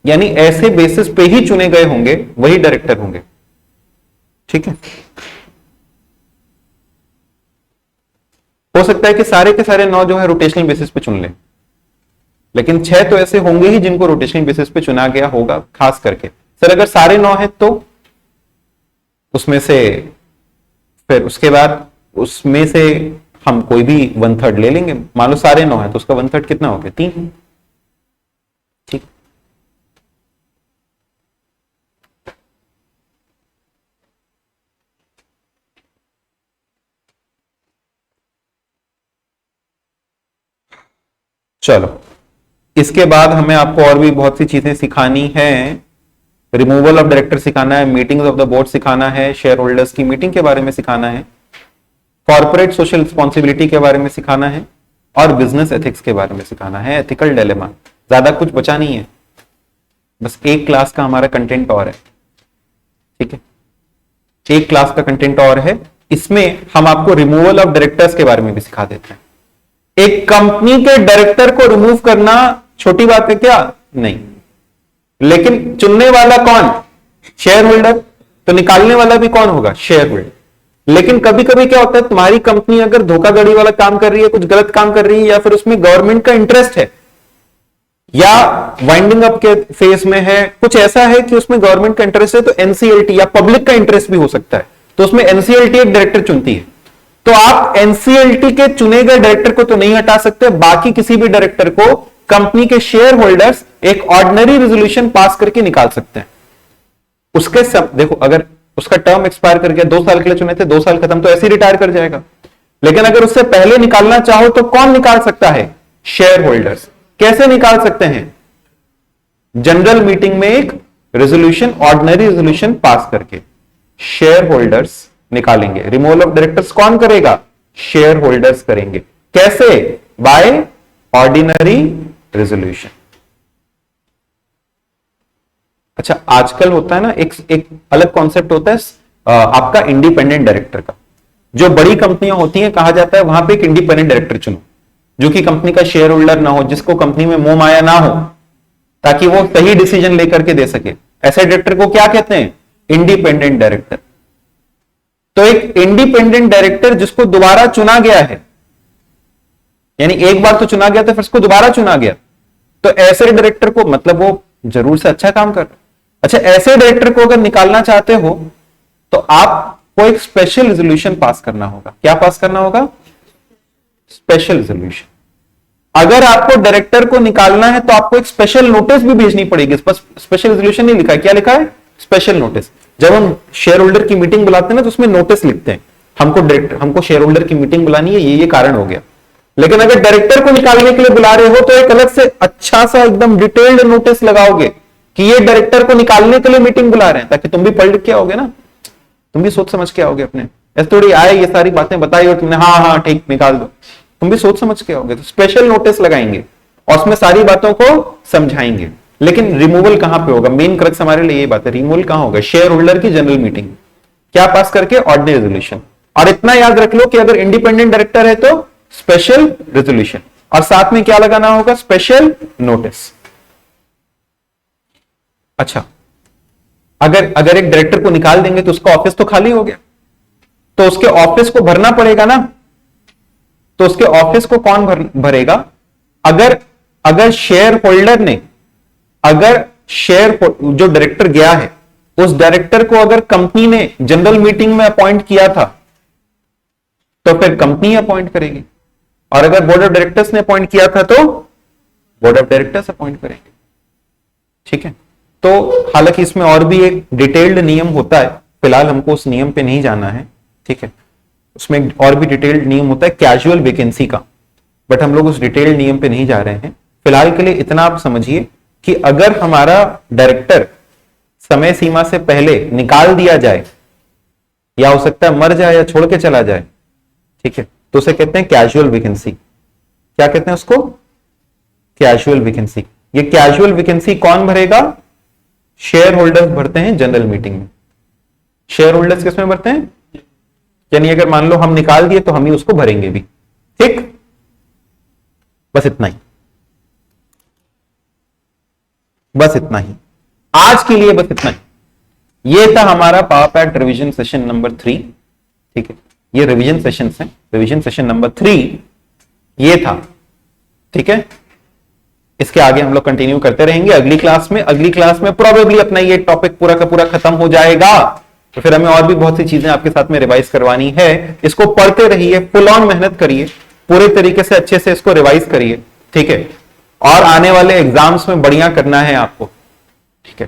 यानी ऐसे बेसिस पे ही चुने गए होंगे वही डायरेक्टर होंगे। ठीक है, हो सकता है कि सारे के सारे 9 जो है रोटेशनल बेसिस पे चुन लें, लेकिन 6 तो ऐसे होंगे ही जिनको रोटेशनल बेसिस पे चुना गया होगा खास करके। सर अगर सारे 9 हैं तो उसमें से फिर उसके बाद उसमें से हम कोई भी 1/3 ले लेंगे। मान लो सारे 9 हैं तो उसका 1/3 कितना हो गया? 3। ठीक, चलो इसके बाद हमें आपको और भी बहुत सी चीजें सिखानी है। रिमूवल ऑफ डायरेक्टर सिखाना है, मीटिंग्स ऑफ द बोर्ड सिखाना है, शेयर होल्डर्स की मीटिंग के बारे में सिखाना है, कॉर्पोरेट सोशल रिस्पॉन्सिबिलिटी के बारे में सिखाना है, और बिजनेस एथिक्स के बारे में सिखाना है, एथिकल डिलेमा। ज्यादा कुछ बचा नहीं है, बस एक क्लास का हमारा कंटेंट और है। ठीक है, एक क्लास का कंटेंट और है, इसमें हम आपको रिमूवल ऑफ डायरेक्टर्स के बारे में भी सिखा देते हैं। एक कंपनी के डायरेक्टर को रिमूव करना छोटी बात है क्या? नहीं, लेकिन चुनने वाला कौन? Share holder. तो निकालने वाला भी कौन होगा? Share holder. लेकिन कभी कभी क्या होता है, तुम्हारी कंपनी अगर धोखाधड़ी वाला काम कर रही है, कुछ गलत काम कर रही है, या फिर उसमें गवर्नमेंट का इंटरेस्ट है, या वाइंडिंग अप के फेज में है, कुछ ऐसा है कि उसमें गवर्नमेंट का इंटरेस्ट है, तो एनसीएलटी या पब्लिक का इंटरेस्ट भी हो सकता है, तो उसमें एनसीएलटी एक डायरेक्टर चुनती है। तो आप एनसीएलटी के चुने गए डायरेक्टर को तो नहीं हटा सकते, बाकी किसी भी डायरेक्टर को कंपनी के शेयर होल्डर्स एक ऑर्डिनरी रेजोल्यूशन पास करके निकाल सकते हैं। उसके सब देखो, अगर उसका टर्म एक्सपायर कर गया, 2 साल के लिए चुने थे, 2 साल खत्म, तो ऐसे ही रिटायर कर जाएगा। लेकिन अगर उससे पहले निकालना चाहो तो कौन निकाल सकता है? Share holders. कैसे निकाल सकते हैं? जनरल मीटिंग में एक रेजोल्यूशन, ऑर्डिनरी रेजोल्यूशन पास करके शेयर होल्डर्स निकालेंगे। रिमूवल ऑफ डायरेक्टर्स कौन करेगा? शेयर होल्डर्स करेंगे। कैसे? By ordinary resolution. अच्छा, आजकल होता है ना एक अलग कॉन्सेप्ट होता है आपका इंडिपेंडेंट डायरेक्टर का। जो बड़ी कंपनियां होती हैं, कहा जाता है वहां पे एक इंडिपेंडेंट डायरेक्टर चुनो, जो कि कंपनी का शेयर होल्डर ना हो, जिसको कंपनी में मोह माया ना हो, ताकि वो सही डिसीजन लेकर के दे सके। ऐसे डायरेक्टर को क्या कहते हैं? Independent director. तो एक इंडिपेंडेंट डायरेक्टर जिसको दोबारा चुना गया है, यानी एक बार तो चुना गया था, फिर उसको दोबारा चुना गया, तो ऐसे डायरेक्टर को, मतलब वो जरूर से अच्छा काम कर रहा है। अच्छा, ऐसे डायरेक्टर को अगर निकालना चाहते हो तो आपको एक स्पेशल रेजोल्यूशन पास करना होगा। क्या पास करना होगा? Special resolution. अगर आपको डायरेक्टर को निकालना है तो आपको एक स्पेशल नोटिस भी भेजनी पड़ेगी। स्पेशल रेजोल्यूशन नहीं लिखा है, क्या लिखा है? Special notice. जब हम शेयर होल्डर की मीटिंग बुलाते हैं ना, तो उसमें नोटिस लिखते हैं, हमको शेयर होल्डर की मीटिंग बुलानी है, ये कारण हो गया। लेकिन अगर डायरेक्टर को निकालने के लिए बुला रहे हो तो एक अलग से अच्छा सा एकदम डिटेल्ड नोटिस लगाओगे कि ये डायरेक्टर को निकालने के लिए मीटिंग बुला रहे हैं, ताकि तुम भी पढ़ लिख के आओगे ना, तुम भी सोच समझ के आओगे। अपने ऐसे थोड़ी आए ये सारी बातें बताई और तुमने हाँ हाँ ठीक निकाल दो, तुम भी सोच समझ के आओगे। तो स्पेशल नोटिस लगाएंगे और उसमें सारी बातों को समझाएंगे। लेकिन रिमूवल कहां पे होगा? मेन क्रक्स हमारे लिए ये बात है, रिमूवल कहां होगा? शेयर होल्डर की जनरल मीटिंग। क्या पास करके? Ordinary resolution. और इतना याद रख लो कि अगर इंडिपेंडेंट डायरेक्टर है तो स्पेशल रेजोल्यूशन, और साथ में क्या लगाना होगा? Special notice. अच्छा, अगर एक डायरेक्टर को निकाल देंगे तो उसका ऑफिस तो खाली हो गया, तो उसके ऑफिस को भरना पड़ेगा ना। तो उसके ऑफिस को कौन भरेगा? अगर शेयर होल्डर ने, अगर जो डायरेक्टर गया है, उस डायरेक्टर को अगर कंपनी ने जनरल मीटिंग में अपॉइंट किया था, तो फिर कंपनी अपॉइंट करेगी। और अगर बोर्ड ऑफ डायरेक्टर्स ने अपॉइंट किया था तो बोर्ड ऑफ डायरेक्टर्स अपॉइंट करेंगे। ठीक है। तो हालांकि इसमें और भी एक डिटेल्ड नियम होता है, फिलहाल हमको उस नियम पे नहीं जाना है। ठीक है, उसमें और भी डिटेल्ड नियम होता है कैजुअल वैकेंसी का, बट हम लोग उस डिटेल्ड नियम पे नहीं जा रहे हैं। फिलहाल के लिए इतना आप समझिए कि अगर हमारा डायरेक्टर समय सीमा से पहले निकाल दिया जाए, या हो सकता है मर जाए या छोड़ के चला जाए, ठीक है, तो उसे कहते हैं कैजुअल वैकेंसी। क्या कहते हैं उसको? Casual vacancy. ये कैजुअल वैकेंसी कौन भरेगा? शेयर होल्डर्स भरते हैं जनरल मीटिंग में। शेयर होल्डर्स किसमें भरते हैं? यानी अगर मान लो हम निकाल दिए तो हम ही उसको भरेंगे भी। ठीक, बस इतना ही, बस इतना ही आज के लिए, बस इतना ही। ये था हमारा power pad revision session number 3। ठीक है, ये रिवीजन सेशन है, रिवीजन सेशन नंबर 3 ये था। ठीक है, इसके आगे हम लोग कंटिन्यू करते रहेंगे अगली क्लास में। अगली क्लास में प्रोबेबली अपना ये टॉपिक पूरा का पूरा खत्म हो जाएगा, तो फिर हमें और भी बहुत सी चीजें आपके साथ में रिवाइज करवानी है। इसको पढ़ते रहिए, फुल ऑन मेहनत करिए, पूरे तरीके से अच्छे से इसको रिवाइज करिए। ठीक है, और आने वाले एग्जाम्स में बढ़िया करना है आपको। ठीक है,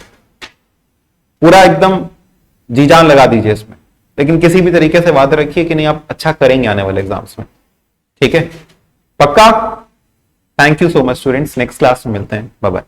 पूरा एकदम जी जान लगा दीजिए इसमें, लेकिन किसी भी तरीके से वादा रखिए कि नहीं आप अच्छा करेंगे आने वाले एग्जाम्स में। ठीक है, पक्का? Thank you so much students, next class में मिलते हैं, बाय बाय।